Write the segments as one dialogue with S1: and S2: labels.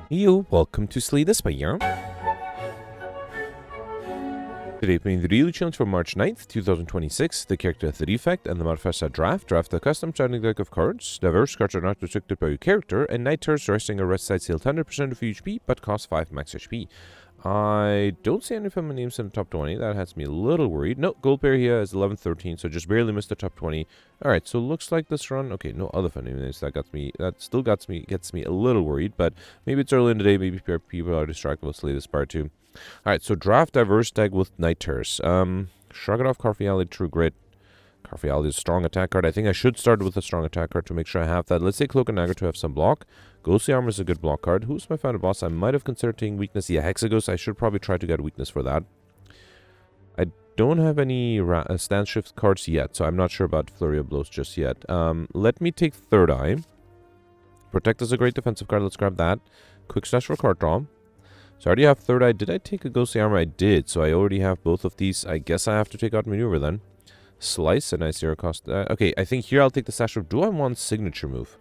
S1: Yo, welcome to Slay the Spire. Today playing the daily challenge for March 9th, 2026. The character the Defect and the modifiers are draft. Draft a custom starting deck of cards. Diverse cards are not restricted by your character, and night turns resting a rest side heal 100% of HP, but cost 5 max HP. I don't see any family names in the top 20. That has me a little worried. No, gold pair here is 11-13, so just barely missed the top 20. Alright, so looks like this run. Okay, no other family names. That still gets me a little worried, but maybe it's early in the day. Maybe people are distracted with Slay the Spire too. Alright, so draft diverse deck with night terrors. Shrug it off, Carfiali, True Grit. Carfiali is a strong attack card. I think I should start with a strong attack card to make sure I have that. Let's say Cloak and Dagger to have some block. Ghostly Armor is a good block card. Who's my final boss? I might have considered taking weakness. Yeah, Hexaghost. I should probably try to get weakness for that. I don't have any stance shift cards yet, so I'm not sure about Flurry of Blows just yet. Let me take Third Eye. Protect is a great defensive card. Let's grab that. Quick Slash for card draw. So I already have Third Eye. Did I take a Ghostly Armor? I did. So I already have both of these. I guess I have to take out Maneuver then. Slice, a nice 0 cost. Okay, I think here I'll take the Slash. Do I want signature move?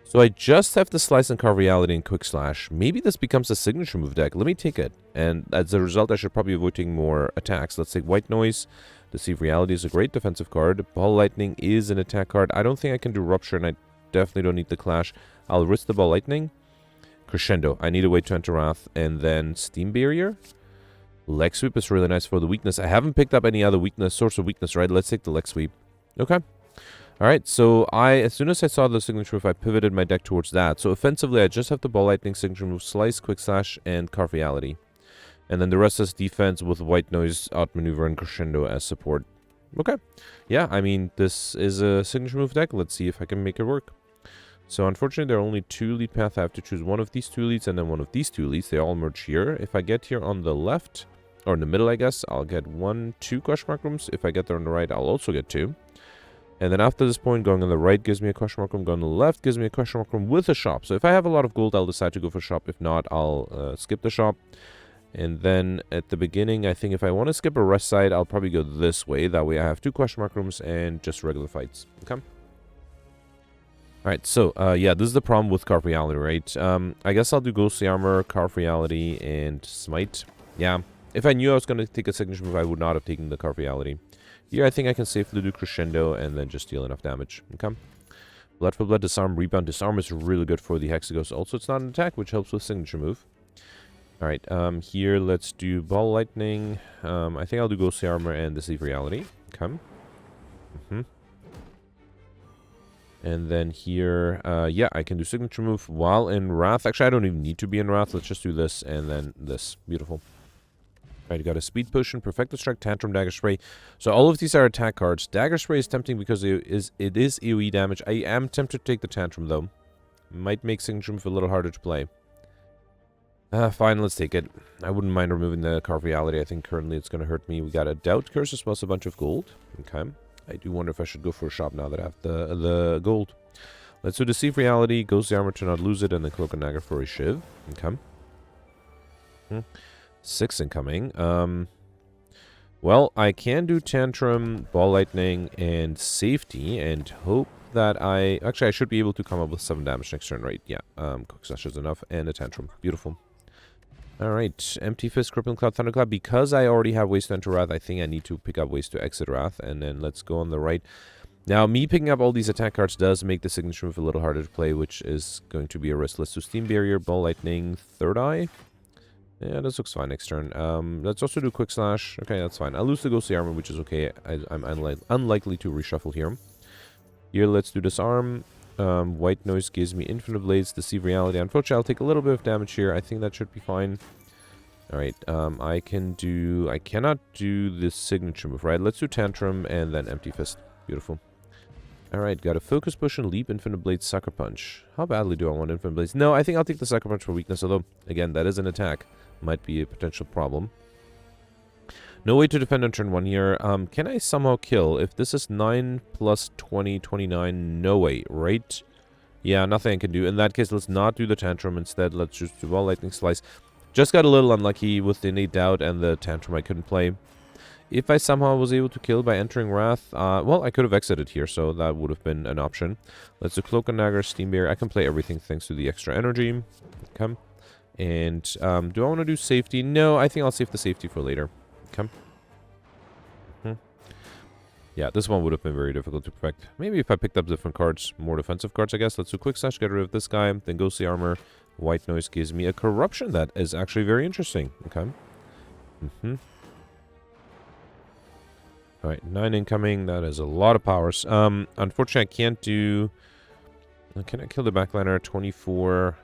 S1: So I just have the Slice and Carve Reality and Quick Slash. Maybe this becomes a signature move deck. Let me take it. And as a result, I should probably avoid taking more attacks. Let's take White Noise. Deceive Reality is a great defensive card. Ball Lightning is an attack card. I don't think I can do Rupture, and I definitely don't need the Clash. I'll risk the Ball Lightning. Crescendo. I need a way to enter Wrath. And then Steam Barrier. Leg Sweep is really nice for the weakness. I haven't picked up any other source of weakness, right? Let's take the Leg Sweep. Okay. Alright, so as soon as I saw the signature move, I pivoted my deck towards that. So offensively, I just have the Ball Lightning signature move, Slice, Quick Slash, and Carve Reality. And then the rest is defense with White Noise, Outmaneuver, and Crescendo as support. Okay. Yeah, I mean, this is a signature move deck. Let's see if I can make it work. So unfortunately, there are only 2 lead paths. I have to choose one of these 2 leads and then one of these 2 leads. They all merge here. If I get here on the left, or in the middle, I guess, I'll get 2 question mark rooms. If I get there on the right, I'll also get 2. And then after this point, going on the right gives me a question mark room. Going on the left gives me a question mark room with a shop. So if I have a lot of gold, I'll decide to go for shop. If not, I'll skip the shop. And then at the beginning, I think if I want to skip a rest side, I'll probably go this way. That way I have 2 question mark rooms and just regular fights. Okay. Alright, so, yeah, this is the problem with Carve Reality, right? I guess I'll do Ghostly Armor, Carve Reality, and Smite. Yeah. If I knew I was going to take a signature move, I would not have taken the Carve Reality. Here, I think I can safely do Crescendo and then just deal enough damage. Okay. Blood for Blood, Disarm, Rebound. Disarm is really good for the Hexaghost. Also, it's not an attack, which helps with signature move. Alright, here, let's do Ball Lightning. I think I'll do Ghostly Armor and Deceive Reality. Okay. And then here, yeah, I can do signature move while in Wrath. Actually, I don't even need to be in Wrath. Let's just do this and then this. Beautiful. Alright, you got a Speed Potion, Perfecto Strike, Tantrum, Dagger Spray. So all of these are attack cards. Dagger Spray is tempting because it is AoE damage. I am tempted to take the Tantrum, though. Might make signature move a little harder to play. Fine, let's take it. I wouldn't mind removing the Carve Reality. I think currently it's going to hurt me. We got a Doubt Curse as well as a bunch of gold. Okay. I do wonder if I should go for a shop now that I have the gold. Let's do Deceive Reality, Ghostly Armor to not lose it, and then Cloak and Dagger for a Shiv. Okay. 6 incoming. Well, I can do Tantrum, Ball Lightning, and Safety, and hope that actually, I should be able to come up with 7 damage next turn, right? Yeah, Quick Slash is enough, and a Tantrum. Beautiful. Alright, Empty Fist, Crippling Cloud, Thunderclap. Because I already have ways to enter Wrath, I think I need to pick up ways to exit Wrath, and then let's go on the right. Now, me picking up all these attack cards does make the signature move a little harder to play, which is going to be a risk. Let's do Steam Barrier, Ball Lightning, Third Eye. Yeah, this looks fine next turn. Let's also do Quick Slash. Okay, that's fine. I'll lose the Ghostly Armor, which is okay. I'm unlikely to reshuffle here. Here, let's do Disarm. White Noise gives me Infinite Blades, Deceive Reality. Unfortunately, I'll take a little bit of damage here. I think that should be fine. Alright, I cannot do this signature move, right? Let's do Tantrum and then Empty Fist. Beautiful. Alright, got a Focus Potion, Leap, Infinite Blades, Sucker Punch. How badly do I want Infinite Blades? No, I think I'll take the Sucker Punch for weakness, although, again, that is an attack. Might be a potential problem. No way to defend on turn 1 here. Can I somehow kill? If this is 9 plus 20, 29, no way, right? Yeah, nothing I can do. In that case, let's not do the Tantrum. Instead, let's just do Ball Lightning Slice. Just got a little unlucky with the Innate Doubt and the Tantrum I couldn't play. If I somehow was able to kill by entering Wrath, well, I could have exited here, so that would have been an option. Let's do Cloak and Dagger, Steam Barrier. I can play everything thanks to the extra energy. Okay. And do I want to do safety? No, I think I'll save the safety for later. Okay. Yeah, this one would have been very difficult to perfect. Maybe if I picked up different cards, more defensive cards, I guess. Let's do Quick Slash, get rid of this guy. Then Ghostly Armor. White Noise gives me a Corruption. That is actually very interesting. Okay. Alright, 9 incoming. That is a lot of powers. Unfortunately, I can't do... Can I kill the backliner? 24.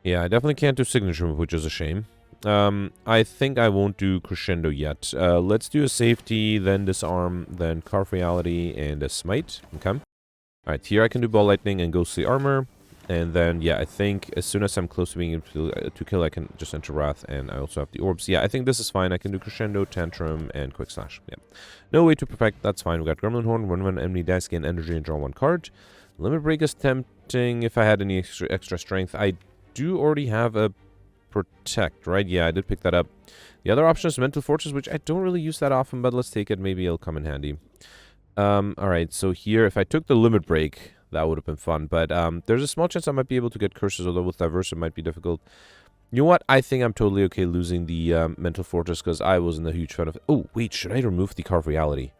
S1: Yeah, I definitely can't do Signature Move, which is a shame. I think I won't do Crescendo yet. Let's do a Safety, then Disarm, then Carve Reality, and a Smite. Okay. Alright, here I can do Ball Lightning and Ghostly Armor. And then, yeah, I think as soon as I'm close to being able to kill, I can just enter Wrath, and I also have the Orbs. Yeah, I think this is fine. I can do Crescendo, Tantrum, and Quick Slash. Yeah. No way to perfect. That's fine. We got Gremlin Horn, 1/1 enemy dice, gain energy, and draw 1 card. Limit Break is tempting if I had any extra strength. I do already have a Protect, right? Yeah, I did pick that up. The other option is Mental Fortress, which I don't really use that often, but let's take it. Maybe it'll come in handy. Alright, so here, if I took the Limit Break... That would have been fun, but there's a small chance I might be able to get curses, although with Diverse it might be difficult. You know what? I think I'm totally okay losing the Mental Fortress, because I wasn't a huge fan of... Oh, wait, should I remove the Carve Reality?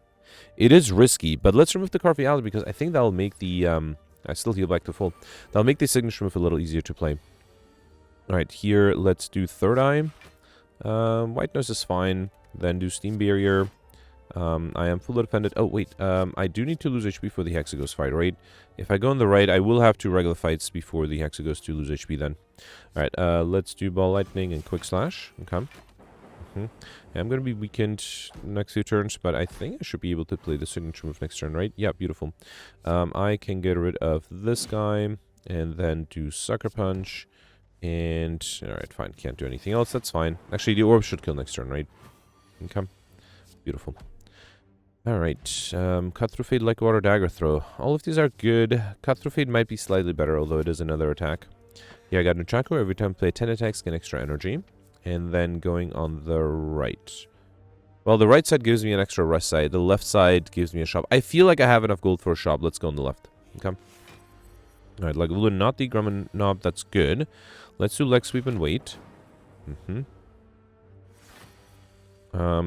S1: It is risky, but let's remove the Carve Reality, because I think that'll make the... I still heal back to full. That'll make the Signature Move a little easier to play. Alright, here, let's do Third Eye. White Noise is fine. Then do Steam Barrier. I am fully defended. Oh, wait. I do need to lose HP for the Hexaghost fight, right? If I go on the right, I will have 2 regular fights before the Hexaghost to lose HP then. Alright, let's do Ball Lightning and Quick Slash. Okay. I'm going to be weakened next few turns, but I think I should be able to play the Signature Move next turn, right? Yeah, beautiful. I can get rid of this guy, and then do Sucker Punch, and... Alright, fine. Can't do anything else. That's fine. Actually, the Orb should kill next turn, right? Okay. Beautiful. Alright, Cut Through Fade, Like Water, Dagger Throw. All of these are good. Cut Through Fade might be slightly better, although it is another attack. Yeah, I got Nunchaku. Every time I play 10 attacks, get extra energy. And then going on the right. Well, the right side gives me an extra rest side. The left side gives me a shop. I feel like I have enough gold for a shop. Let's go on the left. Okay. Alright, like not the Grumman Knob. That's good. Let's do Leg Sweep and wait.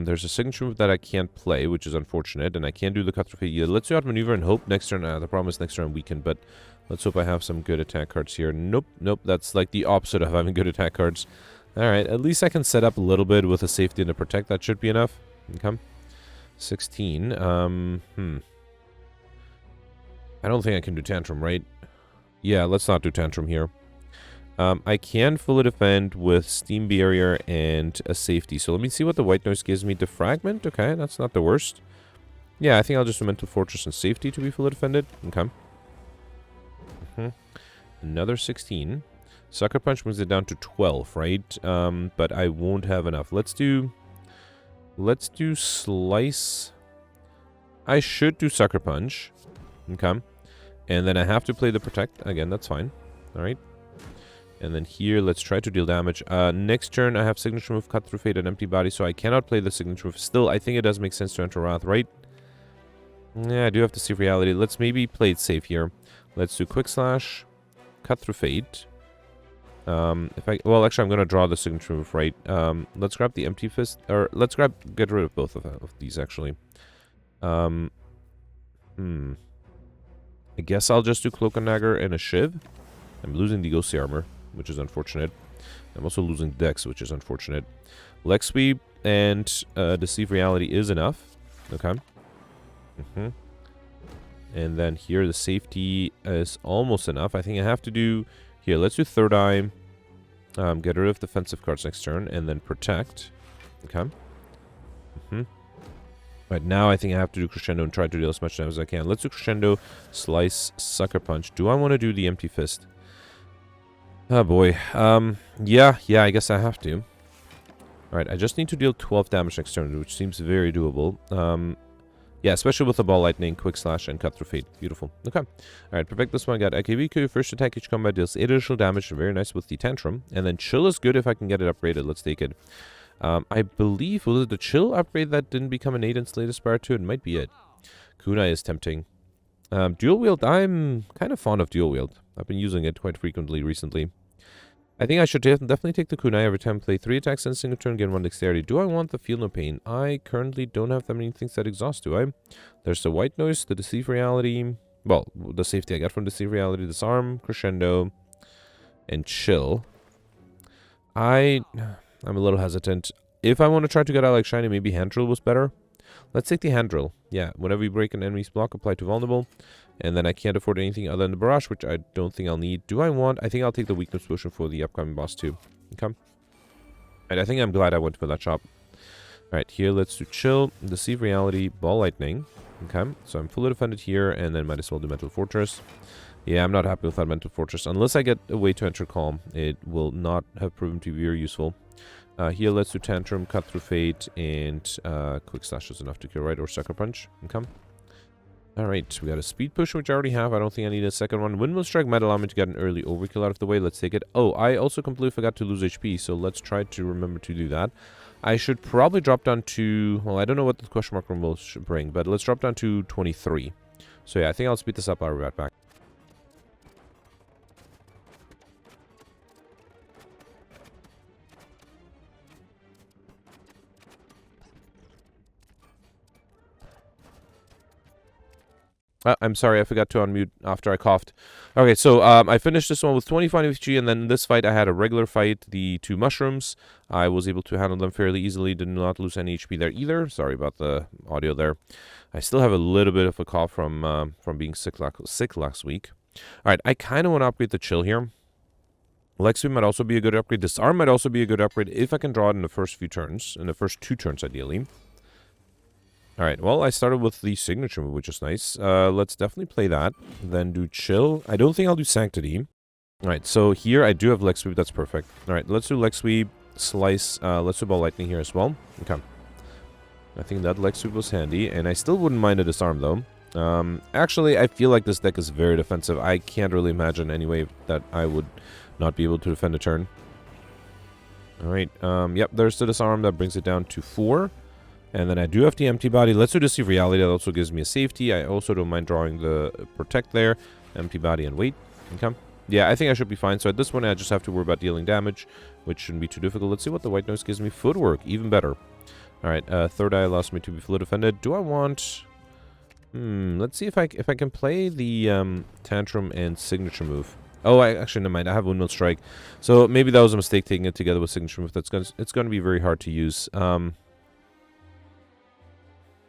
S1: There's a Signature Move that I can't play, which is unfortunate, and I can't do the Cut Through Fade either. Let's do Outmaneuver and hope next turn. The problem is next turn I'm weakened, but let's hope I have some good attack cards here. Nope, that's like the opposite of having good attack cards. Alright, at least I can set up a little bit with a Safety and a Protect. That should be enough. Okay. 16. I don't think I can do Tantrum, right? Yeah, let's not do Tantrum here. I can fully defend with Steam Barrier and a Safety. So let me see what the White Noise gives me. Defragment? Okay, that's not the worst. Yeah, I think I'll just do Mental Fortress and Safety to be fully defended. Okay. Another 16. Sucker Punch moves it down to 12, right? But I won't have enough. Let's do Slice. I should do Sucker Punch. Okay. And then I have to play the Protect. Again, that's fine. Alright. And then here, let's try to deal damage. Next turn, I have Signature Move, Cut Through Fade, and Empty Body, so I cannot play the Signature Move. Still, I think it does make sense to enter Wrath, right? Yeah, I do have to see Reality. Let's maybe play it safe here. Let's do Quick Slash, Cut Through Fade. Well, actually, I'm going to draw the Signature Move, right? Let's grab the Empty Fist, or let's get rid of both of these, actually. I guess I'll just do Cloak and Dagger and a Shiv. I'm losing the Ghostly Armor, which is unfortunate. I'm also losing Dex, which is unfortunate. Leg Sweep and Deceive Reality is enough. Okay. And then here, the Safety is almost enough. I think I have to do... Here, let's do Third Eye. Get rid of defensive cards next turn, and then Protect. Okay. Right, now I think I have to do Crescendo and try to deal as much damage as I can. Let's do Crescendo, Slice, Sucker Punch. Do I want to do the Empty Fist? Oh boy. Yeah, I guess I have to. Alright, I just need to deal 12 damage next turn, which seems very doable. Yeah, especially with the Ball Lightning, Quick Slash, and Cut Through Fade. Beautiful. Okay. Alright, perfect. This one got AKB. First attack each combat deals 8 additional damage. Very nice with the Tantrum. And then Chill is good if I can get it upgraded. Let's take it. I believe, was it the Chill upgrade that didn't become an 8 in Slay the Spire 2? It might be it. Kunai is tempting. Dual wield, I'm kind of fond of dual wield. I've been using it quite frequently recently. I think I should definitely take the kunai every time I play 3 attacks in a single turn, gain 1 dexterity. Do I want the feel no pain? I currently don't have that many things that exhaust, do I? There's the white noise, the deceive reality, well, the safety I got from deceive reality, disarm, crescendo, and chill. I'm a little hesitant. If I want to try to get out like shiny, maybe hand drill was better. Let's take the hand drill. Yeah, whenever you break an enemy's block, apply to vulnerable. And then I can't afford anything other than the barrage, which I don't think I'll need. Do I want? I think I'll take the weakness potion for the upcoming boss too. Okay. Alright, I think I'm glad I went for that shop. Alright, here let's do chill, deceive reality, ball lightning. Okay, so I'm fully defended here, and then might as well do mental fortress. Yeah, I'm not happy with that mental fortress. Unless I get a way to enter calm, it will not have proven to be very useful. Here, let's do Tantrum, Cut Through Fate, and Quick Slash is enough to kill, right? Or Sucker Punch. Okay. Alright, we got a Speed Push, which I already have. I don't think I need a second one. Windmill Strike might allow me to get an early overkill out of the way. Let's take it. Oh, I also completely forgot to lose HP, so let's try to remember to do that. I should probably drop down to... Well, I don't know what the question mark room will bring, but let's drop down to 23. So yeah, I think I'll speed this up. I'll be right back. I'm sorry, I forgot to unmute after I coughed. Okay, so I finished this one with 25 HP, and then this fight I had a regular fight, the 2 mushrooms. I was able to handle them fairly easily, did not lose any HP there either. Sorry about the audio there. I still have a little bit of a cough from being sick last week. Alright, I kind of want to upgrade the chill here. Lexi might also be a good upgrade. Disarm might also be a good upgrade if I can draw it in the first few turns, in the first 2 turns ideally. Alright, well, I started with the signature move, which is nice. Let's definitely play that. Then do chill. I don't think I'll do sanctity. Alright, so here I do have leg sweep. That's perfect. Alright, let's do leg sweep, slice. Let's do ball lightning here as well. Okay. I think that leg sweep was handy, and I still wouldn't mind a disarm, though. Actually, I feel like this deck is very defensive. I can't really imagine any way that I would not be able to defend a turn. Alright, yep, there's the disarm. That brings it down to 4. And then I do have the empty body. Let's do deceive reality. That also gives me a safety. I also don't mind drawing the protect there. Empty body and wait. Okay. Yeah, I think I should be fine. So at this point, I just have to worry about dealing damage, which shouldn't be too difficult. Let's see what the white noise gives me. Footwork, even better. Alright, third eye allows me to be fully defended. Do I want... let's see if I can play the Tantrum and signature move. Oh, actually, never mind. I have Windmill Strike. So maybe that was a mistake taking it together with signature move. It's going to be very hard to use.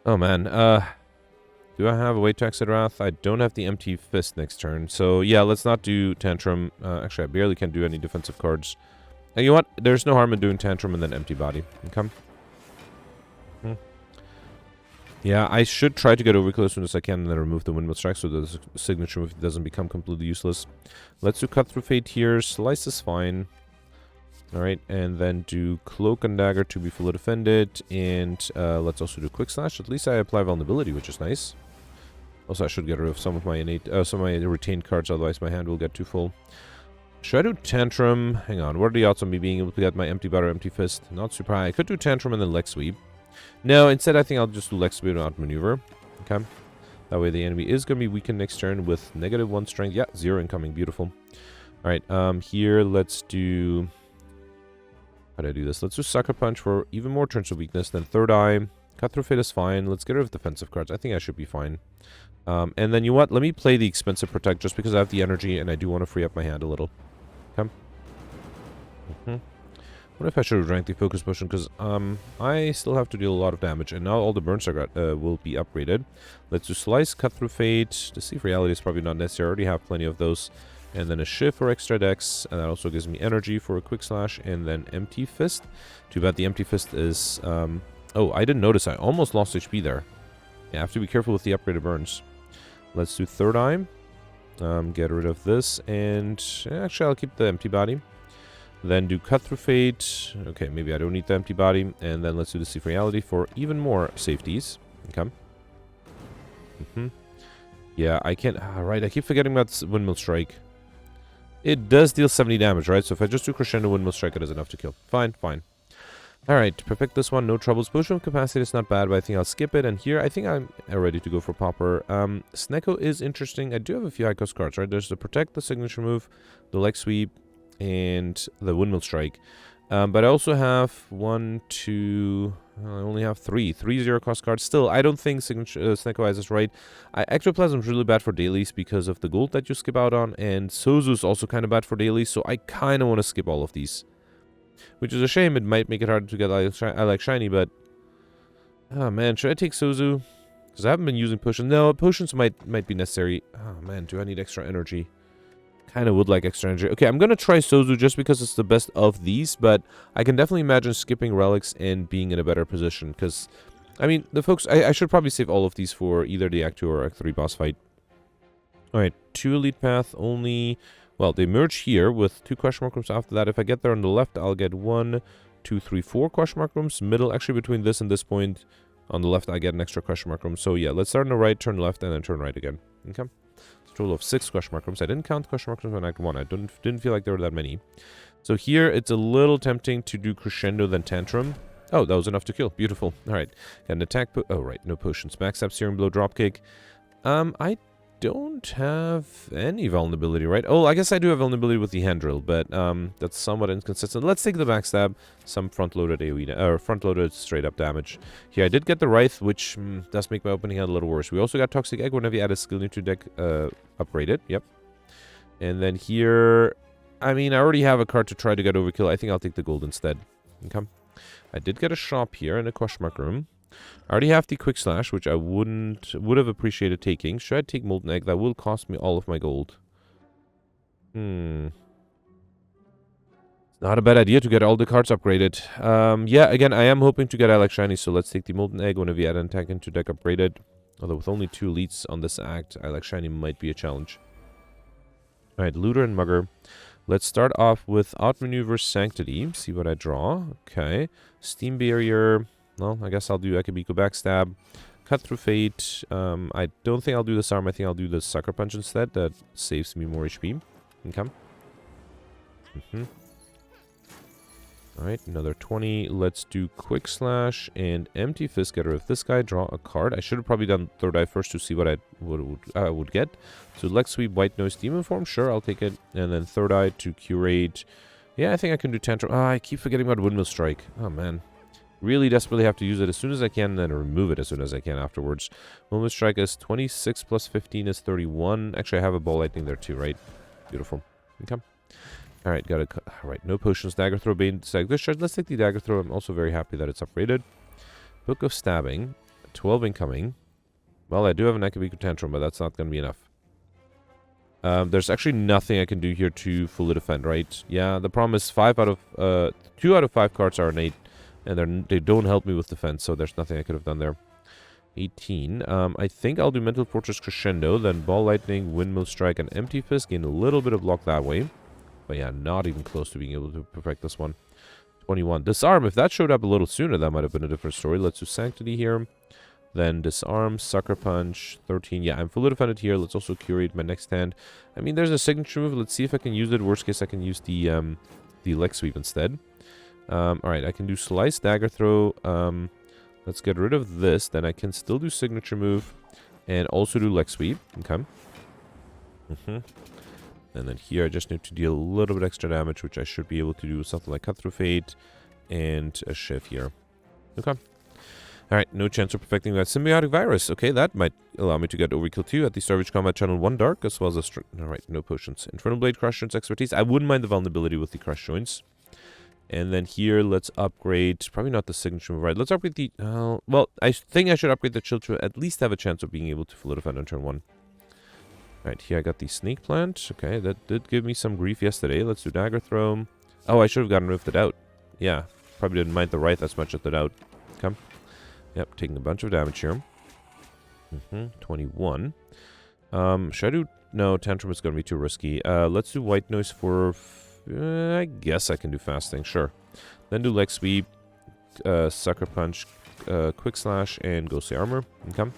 S1: Oh man, do I have a way to exit Wrath? I don't have the empty fist next turn. So yeah, let's not do Tantrum. Actually, I barely can do any defensive cards. And you know what? There's no harm in doing Tantrum and then empty body. Okay. Yeah, I should try to get overkill as soon as I can and then remove the Windmill Strike so the signature move doesn't become completely useless. Let's do Cut Through Fate here. Slice is fine. Alright, and then do Cloak and Dagger to be fully defended, and let's also do Quick Slash. At least I apply vulnerability, which is nice. Also, I should get rid of some of my retained cards, otherwise my hand will get too full. Should I do Tantrum? Hang on, what are the odds of me being able to get my empty body or empty fist? Not super high. I could do Tantrum and then leg sweep. No, instead I think I'll just do leg sweep and outmaneuver. Okay. That way the enemy is going to be weakened next turn with -1 strength. Yeah, 0 incoming. Beautiful. Alright, here let's do... How do I do this? Let's do Sucker Punch for even more turns of weakness. Then Third Eye. Cut Through Fate is fine. Let's get rid of defensive cards. I think I should be fine. And then you know what? Let me play the expensive Protect just because I have the energy and I do want to free up my hand a little. Okay. What if I should have drank the Focus Potion? Because I still have to deal a lot of damage. And now all the burns I got will be upgraded. Let's do Slice, Cut Through Fate. Deceive Reality is probably not necessary. I already have plenty of those. And then a shift for extra dex, and that also gives me energy for a quick slash, and then empty fist. Too bad the empty fist is... oh, I didn't notice. I almost lost HP there. Yeah, I have to be careful with the upgraded burns. Let's do Third Eye. Get rid of this, and actually I'll keep the empty body. Then do Cut Through Fate. Okay, maybe I don't need the empty body. And then let's do Deceive Reality for even more safeties. Okay. Yeah, I can't... Right, I keep forgetting about Windmill Strike. It does deal 70 damage, right? So if I just do Crescendo Windmill Strike, it is enough to kill. Fine, fine. Alright, to perfect this one, no troubles. Potion of capacity is not bad, but I think I'll skip it. And here, I think I'm ready to go for Popper. Snecko is interesting. I do have a few high cost cards, right? There's the Protect, the Signature Move, the Leg Sweep, and the Windmill Strike. But I also have one, two... I only have three 0 cost cards. Still, I don't think Snecko Eyes is right. Ectoplasm is really bad for dailies because of the gold that you skip out on. And Sozu is also kind of bad for dailies, so I kind of want to skip all of these. Which is a shame. It might make it harder to get I like shiny, but... Oh, man. Should I take Sozu? Because I haven't been using potions. No, potions might be necessary. Oh, man. Do I need extra energy? Kind of would like extra energy. Okay, I'm going to try Sozu just because it's the best of these, but I can definitely imagine skipping relics and being in a better position. Because, I mean, the folks... I should probably save all of these for either the Act 2 or Act 3 boss fight. Alright, 2 Elite Path only... Well, they merge here with 2 question mark rooms after that. If I get there on the left, I'll get 1, 2, 3, 4 question mark rooms. Middle, actually between this and this point, on the left, I get an extra question mark room. So yeah, let's start on the right, turn left, and then turn right again. Okay. It's a total of 6 question mark rooms. I didn't count question mark rooms on Act 1. I didn't feel like there were that many. So here, it's a little tempting to do Crescendo then Tantrum. Oh, that was enough to kill. Beautiful. Alright. Got an attack... Oh, right. No potions. Backstab, Searing Blow, Dropkick. I don't have any vulnerability, right? Oh, I guess I do have vulnerability with the hand drill, but that's somewhat inconsistent. Let's take the backstab, some front-loaded AoE, or front-loaded straight-up damage. Here, I did get the Wraith, which does make my opening hand a little worse. We also got Toxic Egg whenever you add a skill into deck upgraded. Yep. And then here, I mean, I already have a card to try to get overkill. I think I'll take the gold instead. Okay. I did get a shop here in a question mark room. I already have the Quick Slash, which I would have appreciated taking. Should I take Molten Egg? That will cost me all of my gold. It's not a bad idea to get all the cards upgraded. Yeah, again, I am hoping to get I Like Shiny, so let's take the Molten Egg whenever you add an attack into deck upgraded. Although with only 2 elites on this act, I Like Shiny might be a challenge. Alright, Looter and Mugger. Let's start off with Outmaneuver Sanctity. See what I draw. Okay. Steam Barrier... Well, I guess I'll do Akabiko Backstab. Cut Through Fate. I don't think I'll do this arm. I think I'll do the Sucker Punch instead. That saves me more HP. Okay. Alright, another 20. Let's do Quick Slash and Empty Fist. Get rid of this guy. Draw a card. I should have probably done Third Eye first to see what I would get. So Leg Sweep, White Noise, Demon Form. Sure, I'll take it. And then Third Eye to Curate. Yeah, I think I can do Tantrum. I keep forgetting about Windmill Strike. Oh, man. Really desperately have to use it as soon as I can, and then remove it as soon as I can afterwards. Windmill Strike is 26 plus 15 is 31. Actually, I have a Ball Lightning there too, right? Beautiful. Okay. Alright, got it. Alright, no potions. Dagger Throw, Bane, Stag Discharge. Let's take the Dagger Throw. I'm also very happy that it's upgraded. Book of Stabbing. 12 incoming. Well, I do have an Akabiko Tantrum, but that's not going to be enough. There's actually nothing I can do here to fully defend, right? Yeah, the problem is 2 out of 5 cards are innate. And they don't help me with defense, so there's nothing I could have done there. 18. I think I'll do Mental Fortress Crescendo, then Ball Lightning, Windmill Strike, and Empty Fist. Gain a little bit of block that way. But yeah, not even close to being able to perfect this one. 21. Disarm. If that showed up a little sooner, that might have been a different story. Let's do Sanctity here. Then Disarm, Sucker Punch. 13. Yeah, I'm fully defended here. Let's also curate my next hand. I mean, there's a signature move. Let's see if I can use it. Worst case, I can use the Leg Sweep instead. Alright, I can do Slice, Dagger Throw. Let's get rid of this. Then I can still do Signature Move. And also do Leg Sweep. Okay. And then here I just need to deal a little bit extra damage, which I should be able to do with something like Cut Through Fate. And a Shiv here. Okay. Alright, no chance of perfecting that Symbiotic Virus. Okay, that might allow me to get Overkill 2 at the Starvage Combat Channel 1 Dark, as well as a... Alright, no potions. Infernal Blade, Crush Joints, Expertise. I wouldn't mind the vulnerability with the Crush Joints. And then here, let's upgrade... Probably not the signature move, right? Let's upgrade the... well, I think I should upgrade the Chill to at least have a chance of being able to full defend on turn 1. Alright, here I got the Snake Plant. Okay, that did give me some grief yesterday. Let's do Dagger Throw. Oh, I should have gotten rid of the Doubt. Yeah, probably didn't mind the Wraith as much as the Doubt. Okay. Yep, taking a bunch of damage here. 21. Should I do... No, Tantrum is going to be too risky. Let's do White Noise for... I guess I can do Fasting, sure. Then do Leg Sweep, Sucker Punch, Quick Slash, and Ghostly Armor. Okay.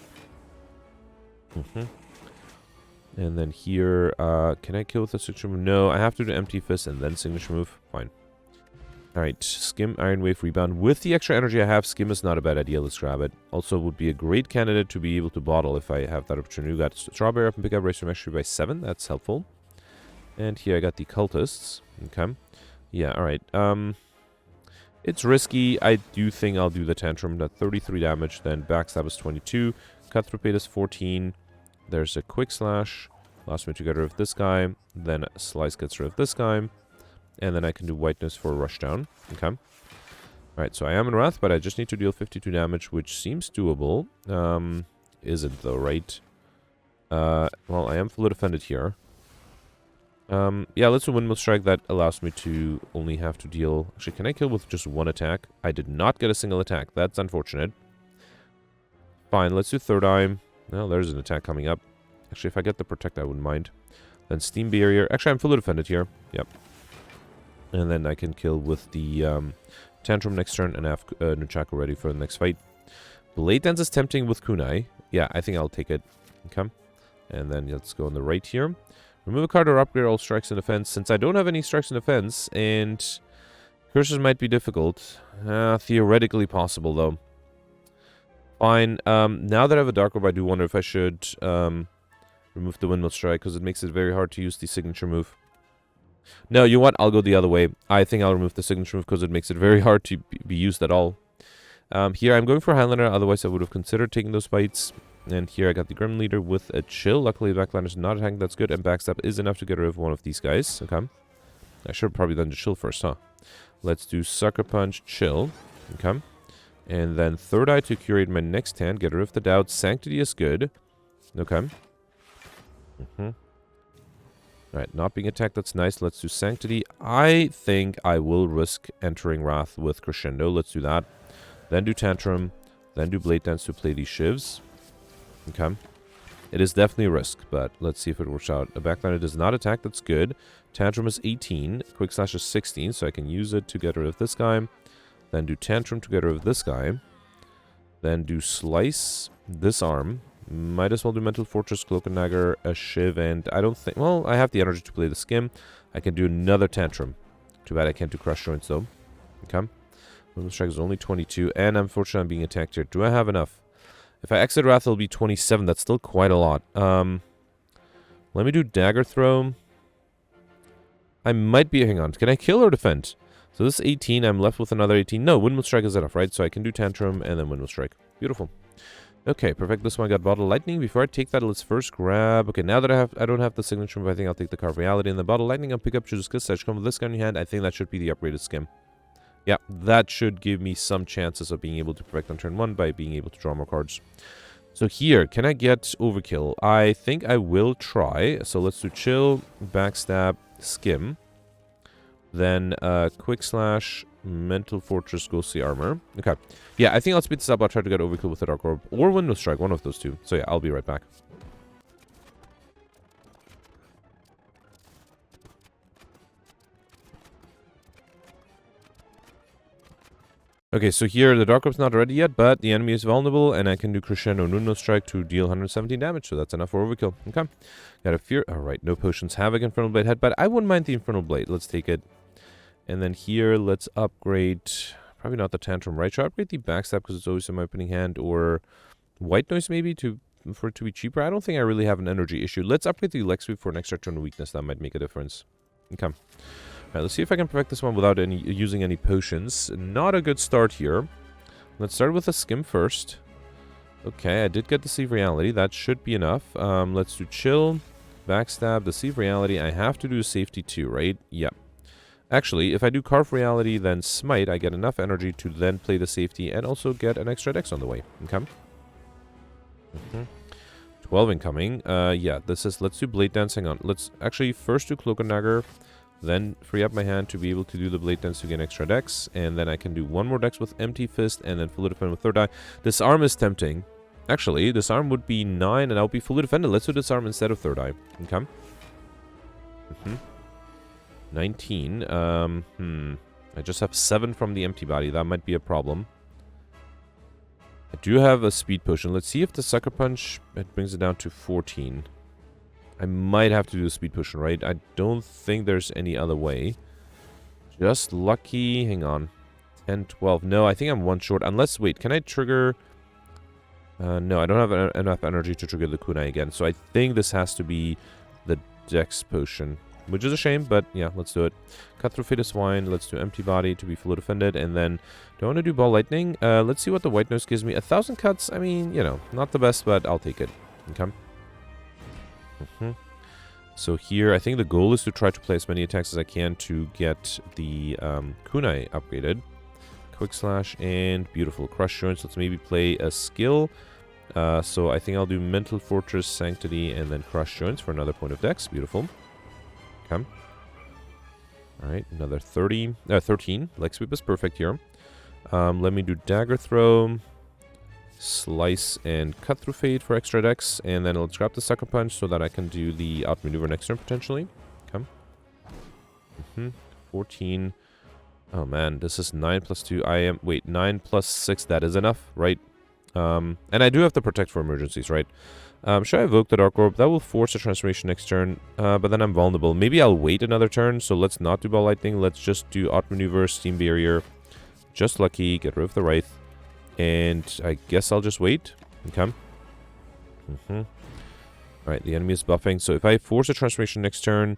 S1: And then here, can I kill with a Signature Move? No, I have to do Empty Fist and then Signature Move. Fine. Alright, Skim, Iron Wave, Rebound. With the extra energy I have, Skim is not a bad idea. Let's grab it. Also, would be a great candidate to be able to bottle if I have that opportunity. We got Strawberry up and pick up race from actually by 7. That's helpful. And here I got the Cultists. Okay. Yeah, alright. It's risky. I do think I'll do the Tantrum. That 33 damage. Then Backstab is 22. Cutthroat Bait is 14. There's a Quick Slash. Allows me to get rid of this guy. Then Slice gets rid of this guy. And then I can do Whiteness for a Rushdown. Okay. Alright, so I am in Wrath, but I just need to deal 52 damage, which seems doable. Isn't though, right? Well, I am fully defended here. Yeah, let's do Windmill Strike. That allows me to only have to deal... Actually, can I kill with just one attack? I did not get a single attack. That's unfortunate. Fine, let's do Third Eye. Well, there's an attack coming up. Actually, if I get the Protect, I wouldn't mind. Then Steam Barrier. Actually, I'm fully defended here. Yep. And then I can kill with the Tantrum next turn and have Nunchaku ready for the next fight. Blade Dance is tempting with Kunai. Yeah, I think I'll take it. Okay. And then let's go on the right here. Remove a card or upgrade all strikes in defense. Since I don't have any strikes in defense, and curses might be difficult. Theoretically possible, though. Fine. Now that I have a Dark Orb, I do wonder if I should remove the Windmill Strike, because it makes it very hard to use the signature move. No, you know what? I'll go the other way. I think I'll remove the signature move because it makes it very hard to be used at all. Here, I'm going for Highlander. Otherwise, I would have considered taking those fights. And here, I got the Grim Leader with a Chill. Luckily, the Backlander is not attacking. That's good. And Backstab is enough to get rid of one of these guys. Okay. I should have probably done the Chill first, huh? Let's do Sucker Punch, Chill. Okay. And then Third Eye to curate my next hand. Get rid of the Doubt. Sanctity is good. Okay. Alright, not being attacked, that's nice. Let's do Sanctity. I think I will risk entering Wrath with Crescendo. Let's do that. Then do Tantrum. Then do Blade Dance to play these Shivs. Okay. It is definitely a risk, but let's see if it works out. A Backliner does not attack, that's good. Tantrum is 18. Quick Slash is 16, so I can use it to get rid of this guy. Then do Tantrum to get rid of this guy. Then do Slice, Disarm. Might as well do Mental Fortress, Cloak and Dagger, a Shiv, and I don't think... Well, I have the energy to play the Skim. I can do another Tantrum. Too bad I can't do Crush Joints, though. Okay. Windmill Strike is only 22, and unfortunately I'm being attacked here. Do I have enough? If I exit Wrath, it'll be 27. That's still quite a lot. Let me do Dagger Throw. I might be... Hang on. Can I kill or defend? So this is 18. I'm left with another 18. No, Windmill Strike is enough, right? So I can do Tantrum and then Windmill Strike. Beautiful. Okay, perfect. This one got Bottle Lightning. Before I take that, let's first grab... Okay, now that I don't have the signature move, I think I'll take the Carve Reality. And the Bottle Lightning, I'll pick up Choose Kiss. I should come with this guy in your hand. I think that should be the upgraded Skim. Yeah, that should give me some chances of being able to perfect on turn 1 by being able to draw more cards. So here, can I get Overkill? I think I will try. So let's do Chill, Backstab, Skim. Then Quick Slash... Mental Fortress, Ghostly Armor. Okay. Yeah, I think I'll speed this up. I'll try to get Overkill with the Dark Orb. Or Windmill Strike, one of those two. So yeah, I'll be right back. Okay, so here the Dark Orb's not ready yet, but the enemy is vulnerable, and I can do Crescendo Windmill Strike to deal 117 damage, so that's enough for Overkill. Okay. Got a Fear. Alright, no potions. Havoc, Infernal Blade, Headbutt. I wouldn't mind the Infernal Blade. Let's take it. And then here, let's upgrade, probably not the Tantrum, right? Should I upgrade the Backstab because it's always in my opening hand, or White Noise maybe for it to be cheaper? I don't think I really have an energy issue. Let's upgrade the Lex Sweep for an extra turn of weakness. That might make a difference. Okay. Alright, let's see if I can perfect this one without using any potions. Not a good start here. Let's start with a Skim first. Okay, I did get Deceive Reality. That should be enough. Let's do Chill, Backstab, Deceive Reality. I have to do Safety too, right? Yep. Actually, if I do Carve Reality, then Smite, I get enough energy to then play the Safety and also get an extra dex on the way. Okay. 12 incoming. Yeah, this is... Let's do Blade Dance. Hang on. Let's actually first do Cloak and Dagger, then free up my hand to be able to do the Blade Dance to get extra dex, and then I can do one more dex with Empty Fist, and then fully defend with Third Eye. Disarm is tempting. Actually, Disarm would be 9, and I'll be fully defended. Let's do Disarm instead of Third Eye. Okay. 19. I just have 7 from the Empty Body. That might be a problem. I do have a Speed Potion. Let's see if the Sucker Punch, it brings it down to 14. I might have to do a Speed Potion, right? I don't think there's any other way. Just lucky. Hang on. 10, 12. No, I think I'm one short. Unless, wait, can I trigger... no, I don't have enough energy to trigger the kunai again. So I think this has to be the Dex potion. Which is a shame, but yeah, let's do it. Cut through Fate of Swine. Let's do Empty Body to be fully defended. And then, do I want to do Ball Lightning? Let's see what the White Nose gives me. 1,000 cuts, I mean, you know, not the best, but I'll take it. Okay. So here, I think the goal is to try to play as many attacks as I can to get the kunai upgraded. Quick Slash and beautiful Crush Joints. Let's maybe play a skill. So I think I'll do Mental Fortress, Sanctity, and then Crush Joints for another point of Dex. Beautiful. Okay. Alright, another 13. Leg Sweep is perfect here. Let me do Dagger Throw, Slice, and Cut Through Fate for extra Dex. And then let's grab the Sucker Punch so that I can do the outmaneuver next turn potentially. Okay. 14. Oh man, this is 9 plus 2. Wait, 9 plus 6, that is enough, right? And I do have to protect for emergencies, right? Should I evoke the Dark Orb? That will force a transformation next turn, but then I'm vulnerable. Maybe I'll wait another turn, so let's not do Ball Lightning. Let's just do Outmaneuver, Steam Barrier, Just Lucky, get rid of the Wraith, and I guess I'll just wait. Okay. Alright, the enemy is buffing, so if I force a transformation next turn,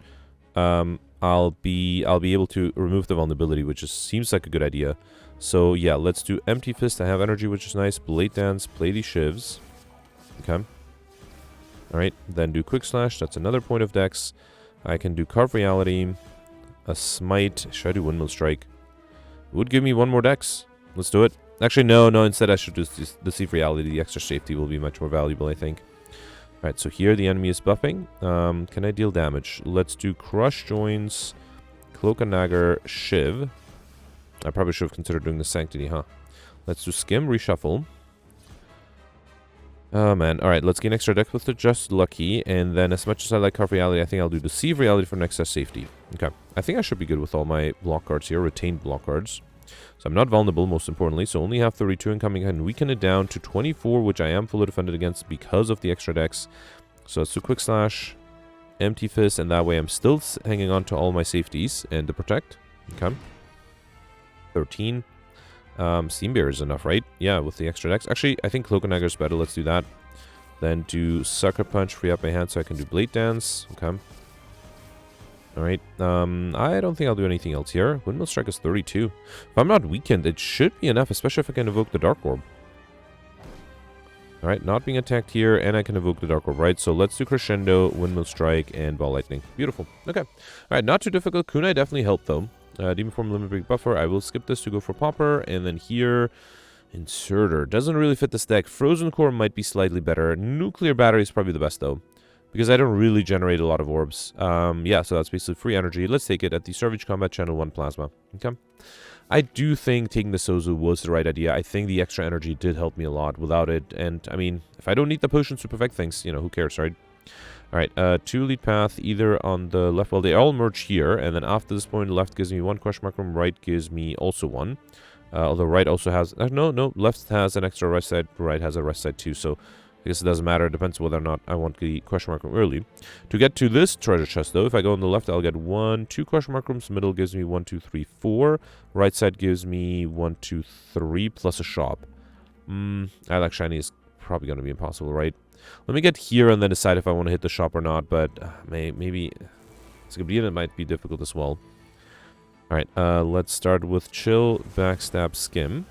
S1: I'll be able to remove the vulnerability, which seems like a good idea. So yeah, let's do Empty Fist. I have energy, which is nice. Blade Dance, play these shivs. Okay. Alright, then do Quick Slash. That's another point of Dex. I can do Carve Reality, a Smite. Should I do Windmill Strike? It would give me one more Dex. Let's do it. Actually, no. Instead, I should just Deceive Reality. The extra safety will be much more valuable, I think. Alright, so here the enemy is buffing. Can I deal damage? Let's do Crush Joints, Cloak and Dagger, Shiv. I probably should have considered doing the Sanctity, huh? Let's do Skim, Reshuffle. Oh man, alright, let's gain extra dex with the Just Lucky, and then as much as I like Carve Reality, I think I'll do Deceive Reality for next safety. Okay, I think I should be good with all my block cards here, retained block cards. So I'm not vulnerable, most importantly, so only have 32 incoming, and weaken it down to 24, which I am fully defended against because of the extra dex. So let's do Quick Slash, Empty Fist, and that way I'm still hanging on to all my safeties and the Protect. Okay. 13. Steam Bear is enough, right? Yeah, with the extra dex. Actually, I think Cloak and Dagger is better. Let's do that. Then do Sucker Punch, free up my hand so I can do Blade Dance. Okay. Alright. I don't think I'll do anything else here. Windmill Strike is 32. If I'm not weakened, it should be enough, especially if I can evoke the Dark Orb. Alright, not being attacked here, and I can evoke the Dark Orb, right? So let's do Crescendo, Windmill Strike, and Ball Lightning. Beautiful. Okay. Alright, not too difficult. Kunai definitely helped, though. Demon Form, Limit Break, Buffer. I will skip this to go for Popper. And then here, Inserter. Doesn't really fit this deck. Frozen Core might be slightly better. Nuclear Battery is probably the best, though, because I don't really generate a lot of orbs. Yeah, so that's basically free energy. Let's take it at the Savage Combat Channel 1 Plasma. Okay. I do think taking the Sozu was the right idea. I think the extra energy did help me a lot without it. And, I mean, if I don't need the potions to perfect things, you know, who cares, right? Alright, 2 lead path, either on the left. Well, they all merge here, and then after this point, left gives me 1 question mark room, right gives me also 1. Although right also has... no, left has an extra rest side, right has a rest side too, so I guess it doesn't matter. It depends whether or not I want the question mark room early. To get to this treasure chest, though, if I go on the left, I'll get 1, 2 question mark rooms. Middle gives me 1, 2, 3, 4. Right side gives me 1, 2, 3, plus a shop. I like shiny is probably going to be impossible, right? Let me get here and then decide if I want to hit the shop or not, but maybe it's going to be, it might be difficult as well. Alright, let's start with Chill, Backstab, Skim.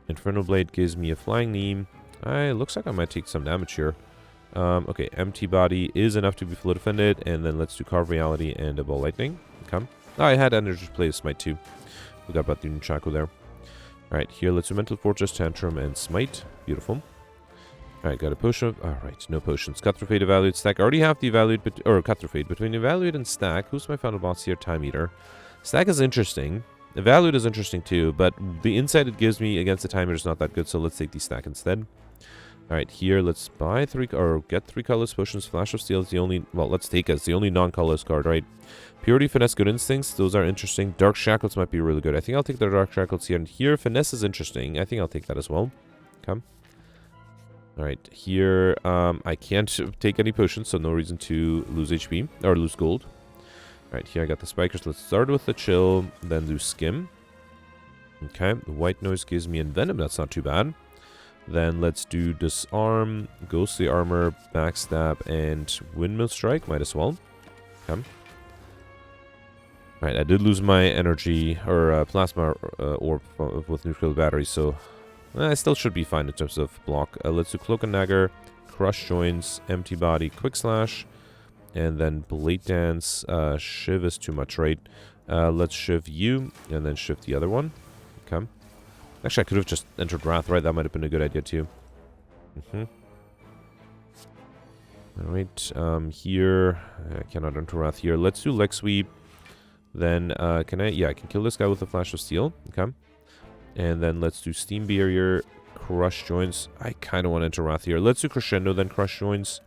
S1: Inferno Blade gives me a Flying Knee. Looks like I might take some damage here. Okay, Empty Body is enough to be fully defended, and then let's do Carve Reality and a Ball Lightning. Okay. Oh, I had Energy Play Smite too. Forgot about the Nunchaku there. Alright, here let's do Mental Fortress, Tantrum, and Smite. Beautiful. Alright, got a potion. Alright, no potions. Cut Through Fate, Evaluate, Stack. I already have the Evaluate, or Cut Through Fate. Between Evaluate and Stack, who's my final boss here? Time Eater. Stack is interesting. Evaluate is interesting too, but the insight it gives me against the Time Eater is not that good, so let's take the Stack instead. Alright, here let's buy 3, or get 3 colorless potions. Flash of Steel is the only, well, let's take it. It's the only non-colorless card, right? Purity, Finesse, Good Instincts, those are interesting. Dark Shackles might be really good. I think I'll take the Dark Shackles here. And here, Finesse is interesting. I think I'll take that as well. Okay. Alright, here, I can't take any potions, so no reason to lose HP, or lose gold. Alright, here I got the spikers. Let's start with the chill, then do skim. Okay, the white noise gives me envenom. That's not too bad. Then let's do disarm, ghostly armor, backstab, and windmill strike. Might as well. Okay. Alright, I did lose my energy, or plasma orb with nuclear batteries, so I still should be fine in terms of block. Let's do Cloak and Dagger, Crush Joints, Empty Body, Quick Slash, and then Blade Dance. Shiv is too much, right? Let's Shiv you, and then Shiv the other one. Okay. Actually, I could have just entered Wrath, right? That might have been a good idea, too. Alright, here, I cannot enter Wrath here. Let's do Leg Sweep. Then, can I? Yeah, I can kill this guy with a Flash of Steel. Okay. And then let's do Steam Barrier, Crush Joints. I kind of want to enter Wrath here. Let's do Crescendo, then Crush Joints.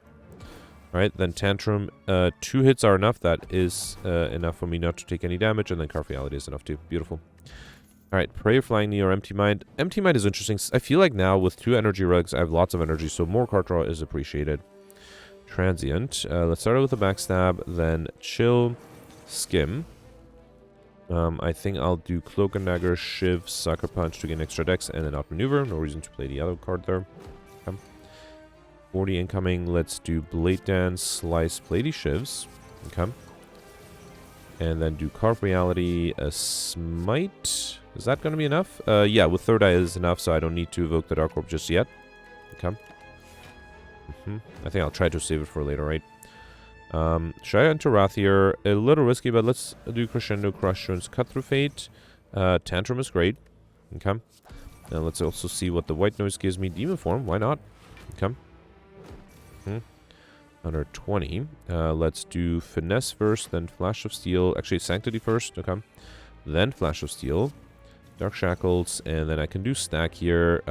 S1: Alright, then Tantrum. 2 hits are enough. That is enough for me not to take any damage. And then Carve Reality is enough too. Beautiful. Alright, Prayer, Flying Knee, or Empty Mind. Empty Mind is interesting. I feel like now with 2 energy relics, I have lots of energy. So more card draw is appreciated. Transient. Let's start with a Backstab, then Chill, Skim. I think I'll do Cloak and Dagger, Shiv, Sucker Punch to gain extra dex, and then Outmaneuver. No reason to play the other card there. Okay. 40 incoming. Let's do Blade Dance, Slice, play these Shivs. Okay. And then do Carve Reality, a Smite. Is that going to be enough? Yeah, with Third Eye is enough, so I don't need to evoke the Dark Orb just yet. Okay. I think I'll try to save it for later, right? Should I enter Wrath here? A little risky, but let's do Crescendo, Crush Joints, Cut Through Fate. Tantrum is great. Okay. And let's also see what the white noise gives me. Demon Form, why not? Okay. 120. Let's do Finesse first, then Flash of Steel. Actually, Sanctity first. Okay. Then Flash of Steel. Dark Shackles, and then I can do Stack here.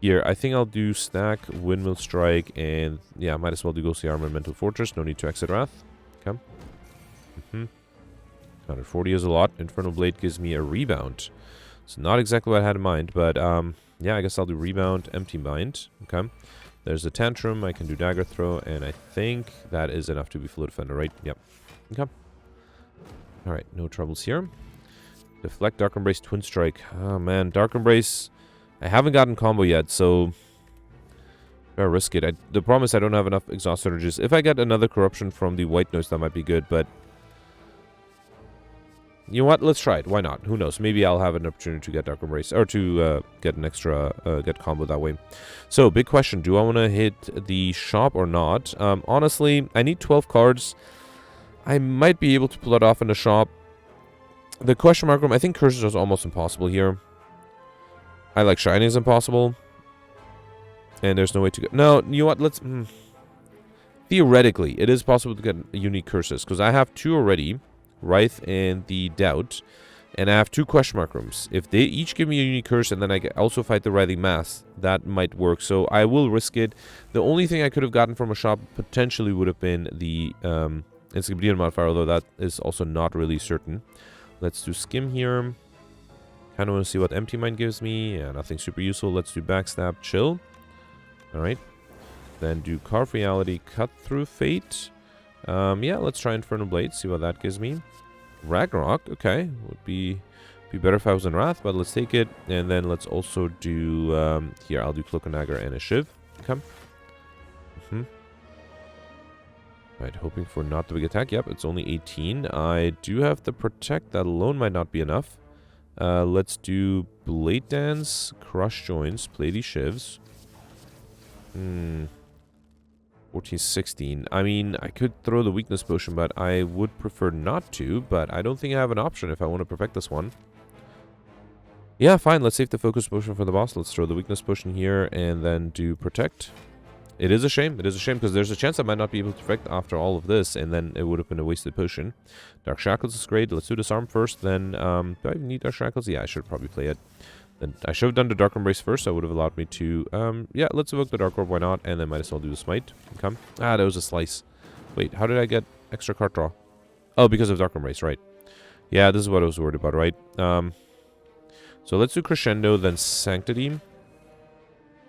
S1: Here, I think I'll do Stack, Windmill Strike, and yeah, might as well do Ghostly Armor and Mental Fortress. No need to exit Wrath. Okay. 140 is a lot. Infernal Blade gives me a Rebound. It's not exactly what I had in mind, but yeah, I guess I'll do Rebound, Empty Mind. Okay. There's a Tantrum. I can do Dagger Throw, and I think that is enough to be Fluid Defender, right? Yep. Okay. Alright, no troubles here. Deflect, Dark Embrace, Twin Strike. Oh man, Dark Embrace... I haven't gotten combo yet, so I risk it. The problem is I don't have enough exhaust energies. If I get another corruption from the white noise, that might be good, but you know what? Let's try it. Why not? Who knows? Maybe I'll have an opportunity to get Dark Embrace, or to get an extra, get combo that way. So, big question. Do I want to hit the shop or not? Honestly, I need 12 cards. I might be able to pull it off in the shop. The question mark room, I think Curses is almost impossible here. I like Shining is impossible. And there's no way to get... No, you know what? Let's... Theoretically, it is possible to get unique curses. Because I have 2 already. Wraith and the Doubt. And I have 2 question mark rooms. If they each give me a unique curse and then I also fight the Writhing Mass, that might work. So I will risk it. The only thing I could have gotten from a shop potentially would have been the Encyclopedia modifier. Although that is also not really certain. Let's do Skim here. Kind of want to see what Empty Mind gives me. Yeah, nothing super useful. Let's do Backstab, Chill. Alright. Then do Carve Reality, Cut Through Fate. Yeah, let's try Infernal Blade, see what that gives me. Ragnarok, okay. Would be better if I was in Wrath, but let's take it. And then let's also do... here, I'll do Cloak and Dagger and a Shiv. Okay. Right, hoping for not the big attack. Yep, it's only 18. I do have the Protect. That alone might not be enough. Let's do Blade Dance, Crush Joints, play these Shivs. 14, 16. I mean, I could throw the Weakness Potion, but I would prefer not to. But I don't think I have an option if I want to perfect this one. Yeah, fine. Let's save the Focus Potion for the boss. Let's throw the Weakness Potion here and then do Protect. It is a shame. It is a shame because there's a chance I might not be able to perfect after all of this, and then it would have been a wasted potion. Dark Shackles is great. Let's do Disarm first, then... do I even need Dark Shackles? Yeah, I should probably play it. Then I should have done the Dark Embrace first. That would have allowed me to... yeah, let's evoke the Dark Orb. Why not? And then might as well do the Smite. Okay. Ah, that was a Slice. Wait, how did I get extra card draw? Oh, because of Dark Embrace, right. Yeah, this is what I was worried about, right? So let's do Crescendo, then Sanctity.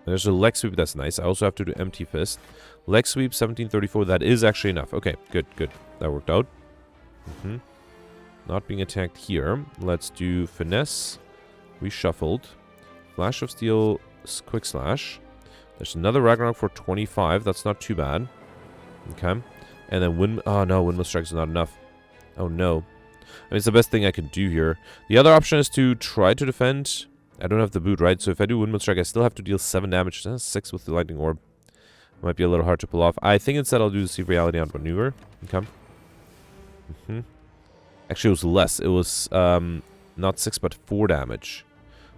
S1: There's a Leg Sweep, that's nice. I also have to do Empty Fist. Leg Sweep, 1734, that is actually enough. Okay, good, good. That worked out. Not being attacked here. Let's do Finesse. Reshuffled. Flash of Steel, Quick Slash. There's another Ragnarok for 25. That's not too bad. Okay. And then Wind... Oh, no. Windmill Strike is not enough. Oh, no. I mean, it's the best thing I can do here. The other option is to try to defend. I don't have the boot, right? So if I do Windmill Strike, I still have to deal 7 damage. 6 with the Lightning Orb. Might be a little hard to pull off. I think instead I'll do the Sea Reality on Maneuver. Okay. Actually, it was less. It was not 6, but 4 damage.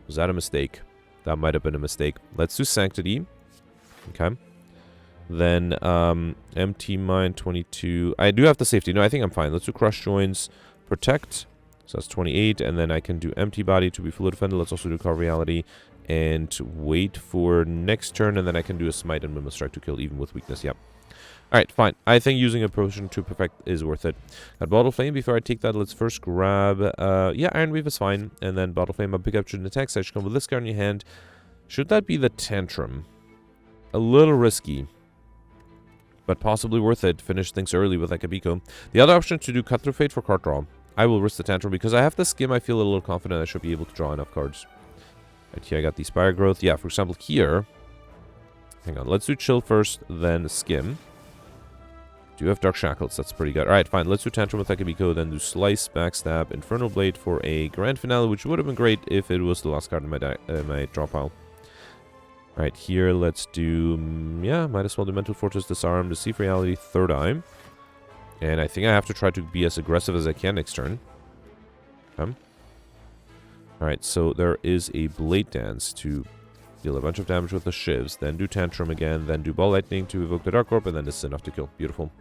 S1: Was that a mistake? That might have been a mistake. Let's do Sanctity. Okay. Then Empty Mind 22. I do have the safety. No, I think I'm fine. Let's do Crush Joints. Protect. So that's 28. And then I can do Empty Body to be fully defended. Let's also do Carve Reality. And wait for next turn. And then I can do a Smite and Mimic Strike to kill even with weakness. Yep. Alright, fine. I think using a potion to perfect is worth it. Got Bottle Flame. Before I take that, let's first grab... yeah, Iron Weave is fine. And then Bottle Flame. I'll pick up an attack. So I should come with this card in your hand. Should that be the Tantrum? A little risky. But possibly worth it. Finish things early with Akabiko. The other option is to do Cut Through Fate for card draw. I will risk the Tantrum because I have the Skim. I feel a little confident I should be able to draw enough cards. Right here I got the Spire Growth. Yeah, for example, here... Hang on. Let's do Chill first, then Skim. Do have Dark Shackles. That's pretty good. Alright, fine. Let's do Tantrum with Akabiko, then do Slice, Backstab, Infernal Blade for a Grand Finale, which would have been great if it was the last card in my draw pile. Alright, here let's do... yeah, might as well do Mental Fortress, Disarm, Deceive Reality, Third Eye. And I think I have to try to be as aggressive as I can next turn. Alright, so there is a Blade Dance to deal a bunch of damage with the Shivs, then do Tantrum again, then do Ball Lightning to evoke the Dark Orb, and then this is enough to kill. Beautiful.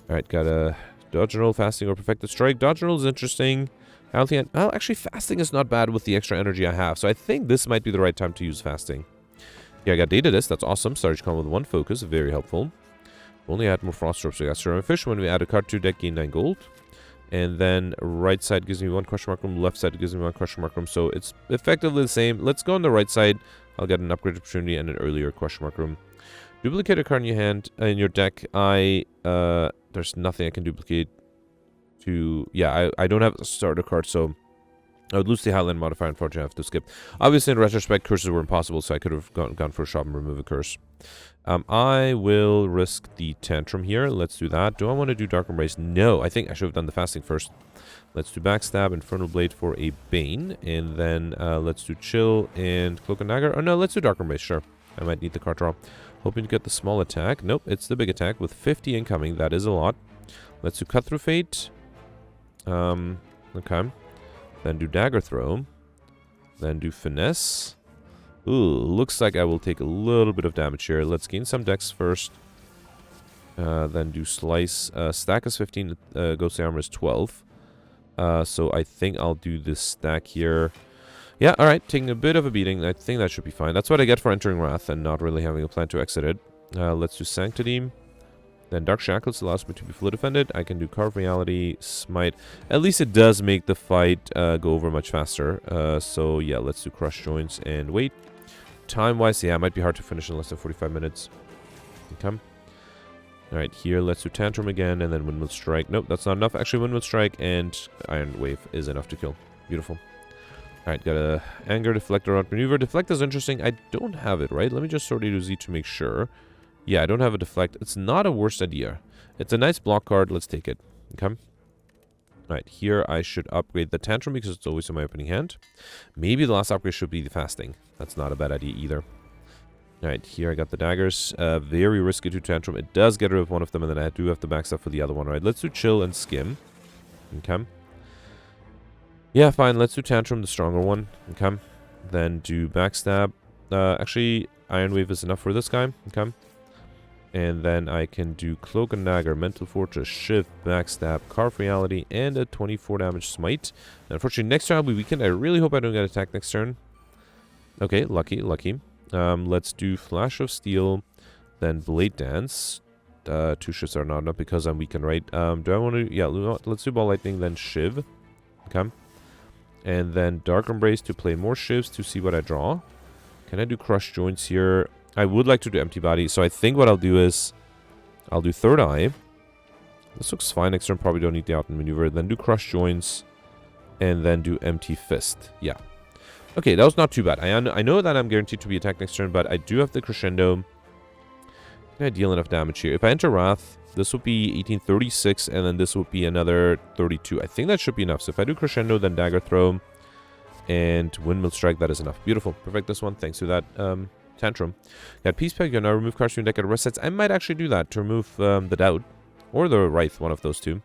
S1: Alright, got a Dodge and Roll, Fasting, or Perfected Strike. Dodge and Roll is interesting. I don't think... well, actually, Fasting is not bad with the extra energy I have, so I think this might be the right time to use Fasting. Yeah, I got Data Disc. That's awesome. Started Calm with 1 focus. Very helpful. Only add more Frost Orbs. So I got Ceramic Fish. When we add a card to deck, gain 9 gold. And then right side gives me 1 question mark room. Left side gives me 1 question mark room. So it's effectively the same. Let's go on the right side. I'll get an upgrade opportunity and an earlier question mark room. Duplicate a card in your hand, in your deck. There's nothing I can duplicate to... yeah, I don't have a starter card, so... I would lose the Highland modifier, unfortunately I have to skip. Obviously, in retrospect, curses were impossible, so I could have gone for a shop and remove a curse. I will risk the Tantrum here. Let's do that. Do I want to do Dark Embrace? No, I think I should have done the Fasting first. Let's do Backstab, Infernal Blade for a Bane, and then let's do Chill and Cloak and Dagger. Oh no, let's do Dark Embrace, sure. I might need the card draw. Hoping to get the small attack. Nope, it's the big attack with 50 incoming. That is a lot. Let's do Cut Through Fate. Okay. Then do Dagger Throw. Then do Finesse. Ooh, looks like I will take a little bit of damage here. Let's gain some dex first. Then do Slice. Stack is 15. Ghostly Armor is 12. So I think I'll do this stack here. Yeah, alright. Taking a bit of a beating. I think that should be fine. That's what I get for entering Wrath and not really having a plan to exit it. Let's do Sanctity. Then Dark Shackles allows me to be fully defended. I can do Carve Reality, Smite. At least it does make the fight go over much faster. So yeah, let's do Crush Joints and wait. Time-wise, yeah, it might be hard to finish in less than 45 minutes. Okay. Alright, here, let's do Tantrum again, and then Windmill Strike. Nope, that's not enough. Actually, Windmill Strike and Iron Wave is enough to kill. Beautiful. Alright, got a Anger, Deflect, or Outmaneuver. Deflect is interesting. I don't have it, right? Let me just sort it to Z to make sure. Yeah, I don't have a Deflect. It's not a worst idea. It's a nice block card. Let's take it. Okay. Alright, here I should upgrade the Tantrum because it's always in my opening hand. Maybe the last upgrade should be the Fasting. That's not a bad idea either. Alright, here I got the Daggers. Very risky to Tantrum. It does get rid of one of them, and then I do have the backstab for the other one. Alright, let's do Chill and Skim. Okay. Yeah, fine. Let's do Tantrum, the stronger one. Okay. Then do Backstab. Actually, Iron Wave is enough for this guy. Okay. And then I can do Cloak and Dagger, Mental Fortress, Shift, Backstab, Carve Reality, and a 24 damage Smite. And unfortunately, next turn I'll be weakened. I really hope I don't get attacked next turn. Okay, lucky, lucky. Let's do Flash of Steel, then Blade Dance. 2 shifts are not enough because I'm weakened, right? Do I want to... yeah, let's do Ball Lightning, then Shiv. Okay. And then Dark Embrace to play more Shivs to see what I draw. Can I do Crush Joints here? I would like to do Empty Body, so I think what I'll do is I'll do Third Eye. This looks fine. Next turn, probably don't need the outmaneuver. Then do Crush Joints, and then do Empty Fist. Yeah. Okay, that was not too bad. I know that I'm guaranteed to be attacked next turn, but I do have the Crescendo. Can I deal enough damage here? If I enter Wrath, this would be 1836, and then this would be another 32. I think that should be enough. So if I do Crescendo, then Dagger Throw, and Windmill Strike, that is enough. Beautiful. Perfect this one. Thanks to that Tantrum. Got Peace Pact. You can now remove cards from your deck at rest sets. I might actually do that to remove the Doubt, or the Wraith, one of those two.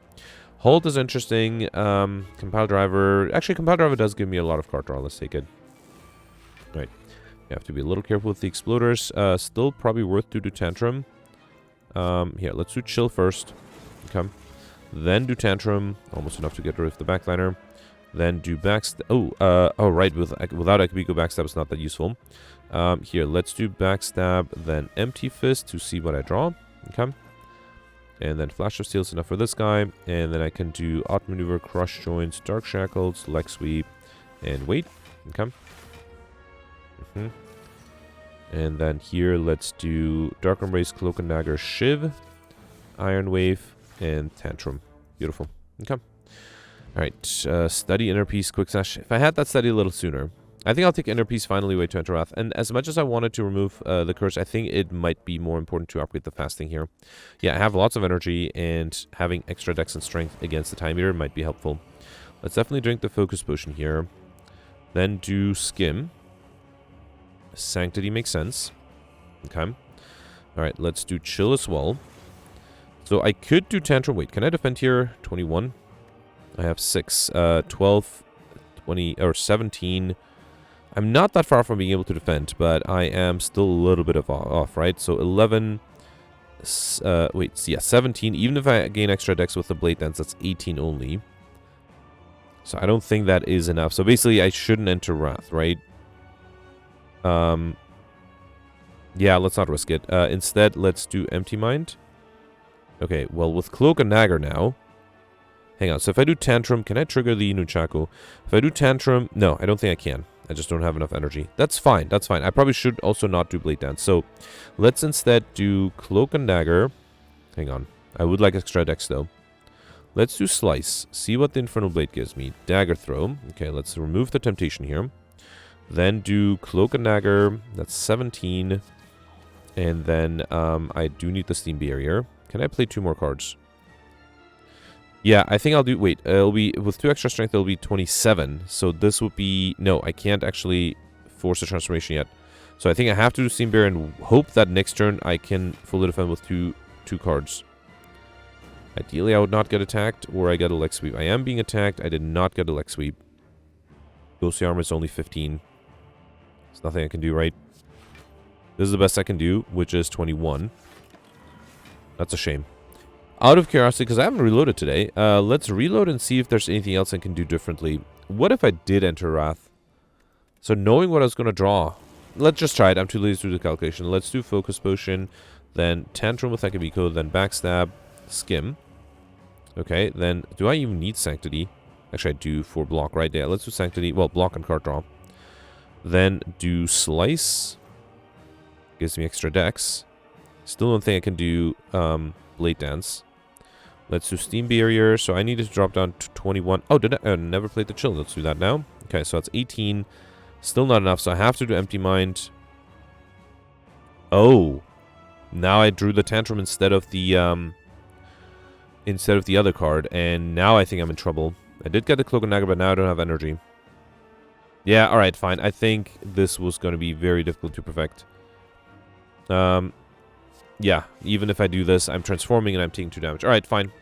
S1: Hold is interesting. Compile Driver. Actually, Compile Driver does give me a lot of card draw. Let's take it. Right. You have to be a little careful with the Exploders. Still probably worth to do Tantrum. Here, let's do Chill first. Okay. Then do Tantrum. Almost enough to get rid of the Backliner. Then do Backstab. Oh, right. Without Akabiko, Backstab is not that useful. Here, let's do Backstab. Then Empty Fist to see what I draw. Okay. And then Flash of Steel is enough for this guy. And then I can do Outmaneuver, Crush Joints, Dark Shackles, Leg Sweep, and wait. Okay. And then here, let's do Dark Embrace, Cloak and Dagger, Shiv, Iron Wave, and Tantrum. Beautiful. Okay. Alright, Study Inner Peace, Quick Sash. If I had that study a little sooner, I think I'll take Inner Peace finally way to enter Wrath. And as much as I wanted to remove the curse, I think it might be more important to upgrade the fasting here. Yeah, I have lots of energy, and having extra dex and strength against the Time Eater might be helpful. Let's definitely drink the Focus Potion here. Then do Skim. Sanctity makes sense. Okay. Alright, let's do Chill as well. So I could do Tantrum. Wait, can I defend here? 21. I have 6. 12, 20, or 17. I'm not that far from being able to defend, but I am still a little bit off, right? So 11. Wait, yeah, 17. Even if I gain extra dex with the Blade Dance, that's 18 only. So I don't think that is enough. So basically, I shouldn't enter Wrath, right? Yeah, let's not risk it. Instead, let's do Empty Mind. Okay, well, with Cloak and Dagger now. Hang on, so if I do Tantrum, can I trigger the Nunchaku? If I do Tantrum, no, I don't think I can. I just don't have enough energy. That's fine, that's fine. I probably should also not do Blade Dance. So, let's instead do Cloak and Dagger. Hang on, I would like extra dex though. Let's do Slice. See what the Infernal Blade gives me. Dagger Throw. Okay, let's remove the Temptation here. Then do Cloak and Dagger. That's 17. And then I do need the Steam Barrier. Can I play 2 more cards? Yeah, I think I'll do... Wait, it'll be... With 2 extra strength, it'll be 27. So this would be... No, I can't actually force a transformation yet. So I think I have to do Steam Barrier and hope that next turn I can fully defend with two cards. Ideally, I would not get attacked, or I get a Leg Sweep. I am being attacked. I did not get a Leg Sweep. Ghostly Armor is only 15. There's nothing I can do, right? This is the best I can do, which is 21. That's a shame. Out of curiosity, because I haven't reloaded today, let's reload and see if there's anything else I can do differently. What if I did enter Wrath? So knowing what I was going to draw, let's just try it. I'm too lazy to do the calculation. Let's do Focus Potion, then Tantrum with Akabiko, then Backstab, Skim. Okay, then do I even need Sanctity? Actually, I do for block, right? Yeah, let's do Sanctity. Well, block and card draw. Then do Slice. Gives me extra dex. Still don't think I can do Blade Dance. Let's do Steam Barrier. So I needed to drop down to 21. Oh, did I? Never played the Chill. Let's do that now. Okay, so that's 18. Still not enough, so I have to do Empty Mind. Oh. Now I drew the Tantrum instead of the other card, and now I think I'm in trouble. I did get the Cloak and Dagger, but now I don't have energy. Yeah, alright, fine. I think this was going to be very difficult to perfect. Yeah, even if I do this, I'm transforming and I'm taking 2 damage. Alright, fine.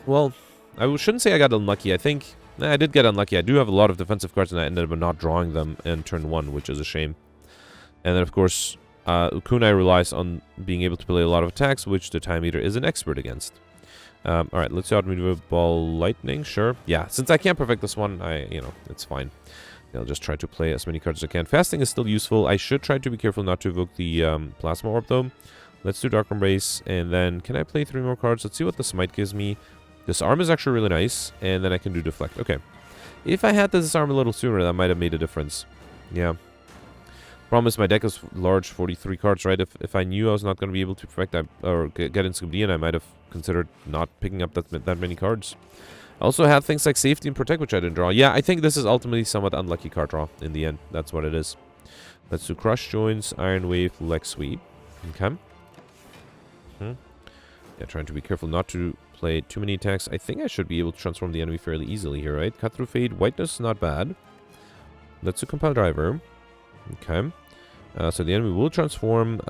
S1: Well, I shouldn't say I got unlucky. I think, I did get unlucky. I do have a lot of defensive cards, and I ended up not drawing them in turn 1, which is a shame. And then, of course, Kunai relies on being able to play a lot of attacks, which the Time Eater is an expert against. Alright, let's outmaneuver Ball Lightning, sure. Yeah, since I can't perfect this one, it's fine. I'll just try to play as many cards as I can. Fasting is still useful. I should try to be careful not to evoke the Plasma Orb, though. Let's do Dark Embrace, and then can I play 3 more cards? Let's see what the Smite gives me. Disarm is actually really nice, and then I can do Deflect. Okay. If I had the Disarm a little sooner, that might have made a difference. Yeah. Problem is my deck is large, 43 cards, right? If I knew I was not going to be able to perfect or get in Scubdian, I might have considered not picking up that many cards. I also had things like Safety and Protect, which I didn't draw. Yeah, I think this is ultimately somewhat unlucky card draw in the end. That's what it is. Let's do Crush Joints, Iron Wave, Leg Sweep. Okay. Yeah, trying to be careful not to play too many attacks. I think I should be able to transform the enemy fairly easily here, right? Cut Through Fade. Whiteness is not bad. Let's do Compile Driver. Okay. So the enemy will transform.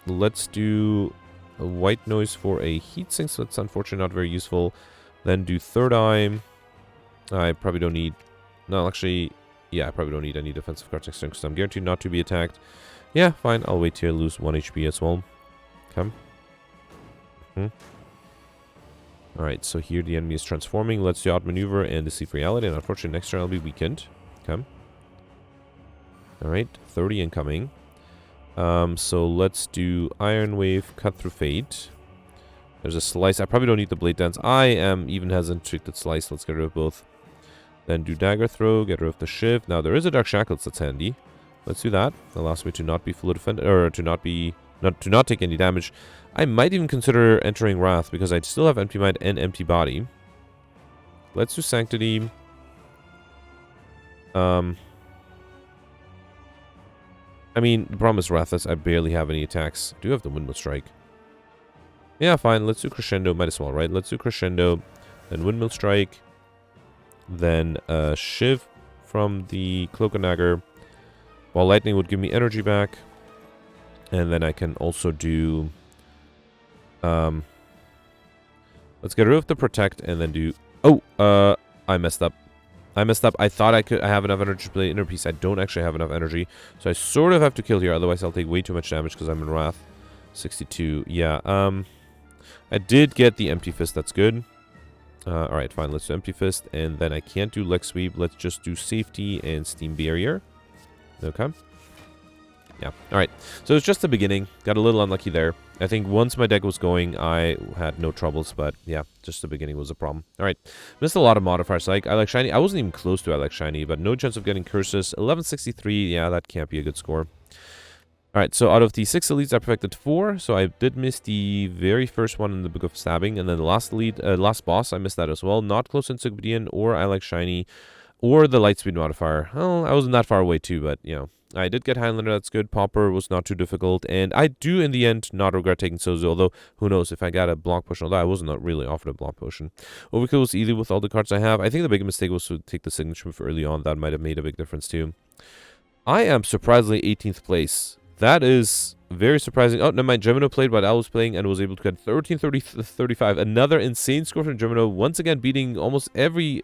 S1: Let's do a White Noise for a Heatsink, so that's unfortunately not very useful. Then do Third Eye. I probably don't need... No, actually... Yeah, I probably don't need any defensive cards next turn because I'm guaranteed not to be attacked. Yeah, fine. I'll wait till I lose 1 HP as well. Okay. Alright, so here the enemy is transforming. Let's do Outmaneuver and Deceive Reality. And unfortunately, next turn I'll be weakened. Okay. Alright, 30 incoming. So let's do Iron Wave, Cut Through Fate. There's a Slice. I probably don't need the Blade Dance. I am even hesitant to take the Slice. Let's get rid of both. Then do Dagger Throw, get rid of the Shift. Now there is a Dark Shackles that's handy. Let's do that. Allows me to not be full defended, or to not take any damage. I might even consider entering Wrath because I still have Empty Mind and Empty Body. Let's do Sanctity. I mean, the problem is Wrath is I barely have any attacks. I do have the Windmill Strike. Yeah, fine. Let's do Crescendo. Might as well, right? Let's do Crescendo. Then Windmill Strike. Then Shiv from the Cloak and Dagger. While Lightning would give me energy back. And then I can also do... let's get rid of the Protect and then do... Oh, I messed up. I thought I have enough energy to play Inner Peace. I don't actually have enough energy. So I sort of have to kill here. Otherwise, I'll take way too much damage because I'm in Wrath. 62. Yeah. I did get the Empty Fist. That's good. Alright, fine. Let's do Empty Fist. And then I can't do Leg Sweep. Let's just do Safety and Steam Barrier. Okay. Yeah. Alright. So it's just the beginning. Got a little unlucky there. I think once my deck was going, I had no troubles. But yeah, just the beginning was a problem. Alright. Missed a lot of modifiers. Like, I like Shiny. I wasn't even close to I like Shiny. But no chance of getting Curses. 1163. Yeah, that can't be a good score. Alright, so out of the 6 elites, I perfected 4. So I did miss the very first one in the Book of Stabbing. And then the last elite, last boss, I missed that as well. Not close to Encyclopedian or I like Shiny or the Lightspeed modifier. Well, I wasn't that far away too, but, you know. I did get Highlander, that's good. Pauper was not too difficult. And I do, in the end, not regret taking Sozu. Although, who knows, if I got a block potion. Although I was not really offered a block potion. Overkill was easy with all the cards I have. I think the big mistake was to take the signature move early on. That might have made a big difference too. I am surprisingly 18th place. That is very surprising. Oh, no, my Gemino played what I was playing and was able to get 13-30-35. Another insane score from Gemino. Once again, beating almost every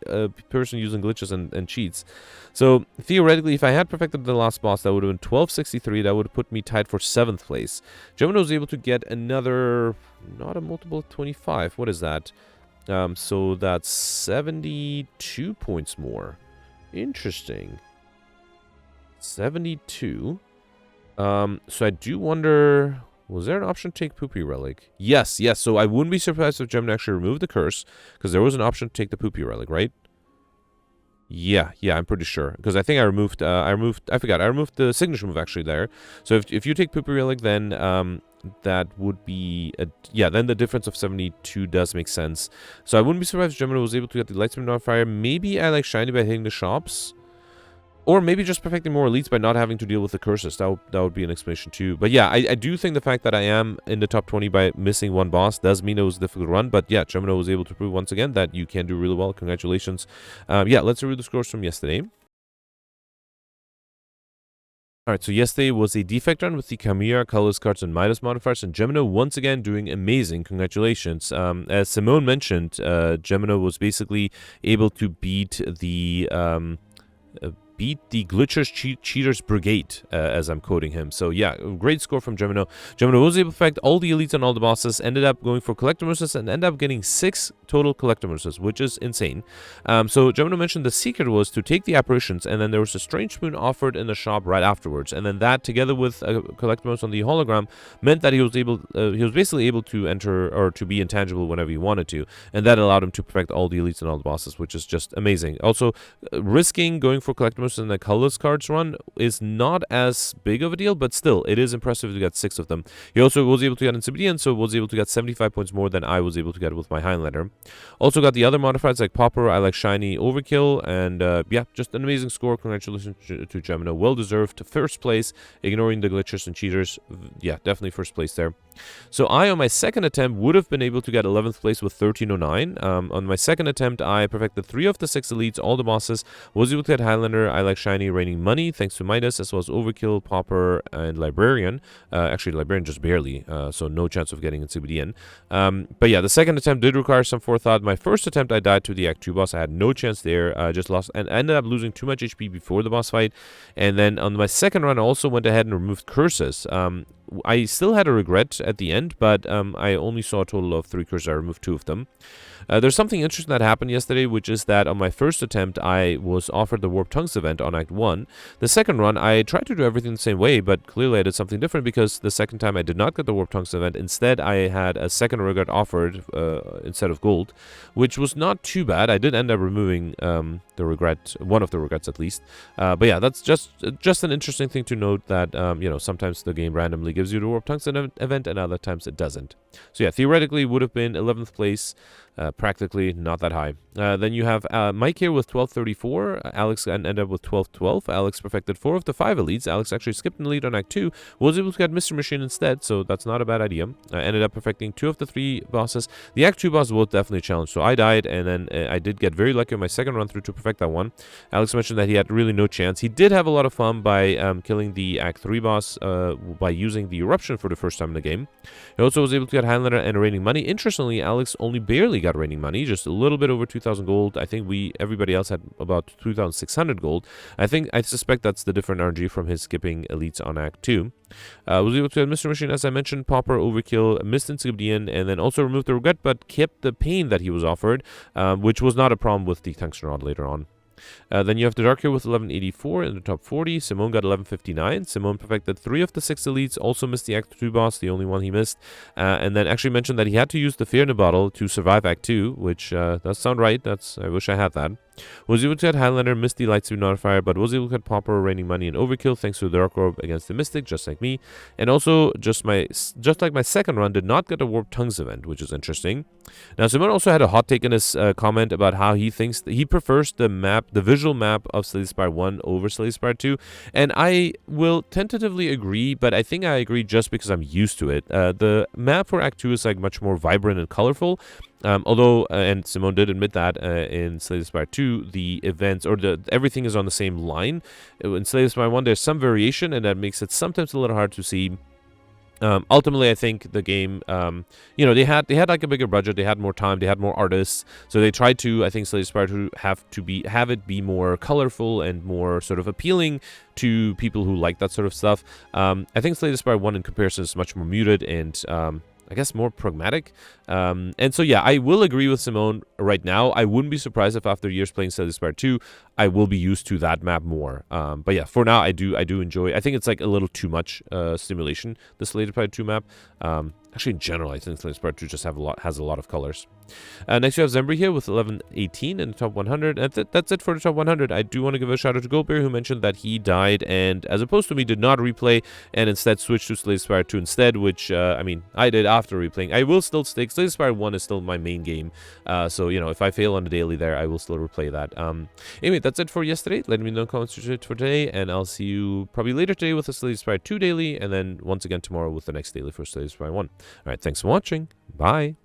S1: person using glitches and cheats. So, theoretically, if I had perfected the last boss, that would have been 12-63. That would have put me tied for 7th place. Gemino was able to get another, not a multiple of 25. What is that? So, that's 72 points more. Interesting. 72. So I do wonder, was there an option to take Poopy Relic? Yes. So I wouldn't be surprised if Gemini actually removed the curse, because there was an option to take the Poopy Relic, right? Yeah, I'm pretty sure, because I think I removed the signature move actually there. So if you take Poopy Relic, then that would be then the difference of 72 does make sense. So I wouldn't be surprised if Gemini was able to get the Lightspeed modifier. Maybe I like Shiny by hitting the shops. Or maybe just perfecting more elites by not having to deal with the curses. That would be an explanation too. But yeah, I do think the fact that I am in the top 20 by missing one boss does mean it was a difficult run. But yeah, Gemino was able to prove once again that you can do really well. Congratulations. Yeah, let's review the scores from yesterday. Alright, so yesterday was a defect run with the Chimera, Colorless cards, and Midas modifiers, and Gemino once again doing amazing. Congratulations. As Simone mentioned, Gemino was basically able to beat the Glitchers Cheaters Brigade, as I'm quoting him. So yeah, great score from Gemino. Gemino was able to perfect all the elites and all the bosses, ended up going for Collectimuses, and ended up getting 6 total Collectimuses, which is insane. So Gemino mentioned the secret was to take the apparitions, and then there was a strange spoon offered in the shop right afterwards, and then that, together with a Collectimus on the hologram, meant that he was basically able to enter, or to be intangible whenever he wanted to, and that allowed him to perfect all the elites and all the bosses, which is just amazing. Also, risking going for Collectimus Ramos and the colorless cards run is not as big of a deal, but still, it is impressive to get 6 of them. He also was able to get Insidian, so was able to get 75 points more than I was able to get with my Highlander. Also got the other modifiers like Popper, I like Shiny, Overkill, and yeah, just an amazing score. Congratulations to Gemino. Well deserved first place, ignoring the glitchers and cheaters. Yeah, definitely first place there. So I, on my second attempt, would have been able to get 11th place with 1309. On my second attempt, I perfected 3 of the 6 elites, all the bosses, was able to get Highlander, I like Shiny, Raining Money, thanks to Midas, as well as Overkill, Popper, and Librarian. Actually, Librarian just barely, so no chance of getting Insidian. But yeah, the second attempt did require some forethought. My first attempt, I died to the Act 2 boss. I had no chance there. I just lost and ended up losing too much HP before the boss fight. And then on my second run, I also went ahead and removed curses. I still had a regret at the end, but I only saw a total of 3 curses. I removed 2 of them. There's something interesting that happened yesterday, which is that on my first attempt, I was offered the Warp Tongues event on Act 1. The second run, I tried to do everything the same way, but clearly I did something different because the second time I did not get the Warp Tongues event. Instead, I had a second regret offered instead of gold, which was not too bad. I did end up removing the regret, one of the regrets at least. But yeah, that's just an interesting thing to note that, you know, sometimes the game randomly gives you the Warp Tongues event and other times it doesn't. So yeah, theoretically would have been 11th place. Practically not that high. Then you have Mike here with 1234. Alex ended up with 1212. Alex perfected 4 of the 5 elites. Alex actually skipped an elite on Act 2. Was able to get Mr. Machine instead, so that's not a bad idea. Ended up perfecting 2 of the 3 bosses. The Act 2 boss was definitely a challenge, so I died, and then I did get very lucky on my second run through to perfect that one. Alex mentioned that he had really no chance. He did have a lot of fun by killing the Act 3 boss by using the Eruption for the first time in the game. He also was able to get Highlander and Raining Money. Interestingly, Alex only barely got Raining Money, just a little bit over 2,000 gold. I think everybody else had about 2,600 gold. I suspect that's the different RNG from his skipping elites on Act 2. Was able to get Mr. Machine, as I mentioned, Popper, Overkill, missed Insidian, and then also removed the regret, but kept the pain that he was offered, which was not a problem with the Tungsten Rod later on. Then you have the Dark here with 1184 in the top 40. Simone got 1159. Simone perfected 3 of the 6 elites, also missed the Act 2 boss, the only one he missed. And then actually mentioned that he had to use the Fear in a Bottle to survive Act 2, which does sound right. I wish I had that. Was able to get Highlander, missed the Lightspeed modifier, but was able to get Popper, Raining Money, and Overkill thanks to the Dark Orb against the Mystic, just like me. And also, just like my second run, did not get a Warp Tongues event, which is interesting. Now, Simone also had a hot take in his comment about how he thinks he prefers the visual map of Slay the Spire 1 over Slay the Spire 2. And I will tentatively agree, but I think I agree just because I'm used to it. The map for Act 2 is like much more vibrant and colorful. Although, and Simone did admit that in Slay the Spire 2, the events, or everything is on the same line. In Slay the Spire 1, there's some variation, and that makes it sometimes a little hard to see. Ultimately, I think the game, you know, they had like a bigger budget, they had more time, they had more artists, so they tried to, I think, Slay the Spire to have it be more colorful and more sort of appealing to people who like that sort of stuff. I think Slay the Spire 1 in comparison is much more muted and I guess more pragmatic. And so yeah, I will agree with Simone right now. I wouldn't be surprised if after years playing Slay the Spire 2, I will be used to that map more. But yeah, for now I do enjoy. I think it's like a little too much stimulation, the Slay the Spire 2 map. Actually, in general, I think Slay the Spire 2 just has a lot of colors. Next, you have Zembri here with 1118 in the top 100. And that's it for the top 100. I do want to give a shout out to Goldberry, who mentioned that he died and, as opposed to me, did not replay and instead switched to Slay the Spire 2 instead, which, I mean, I did after replaying. I will still stick. Slay the Spire 1 is still my main game. So, you know, if I fail on the daily there, I will still replay that. Anyway, that's it for yesterday. Let me know in the comments for today, and I'll see you probably later today with the Slay the Spire 2 daily, and then once again tomorrow with the next daily for Slay the Spire 1. Alright, thanks for watching. Bye.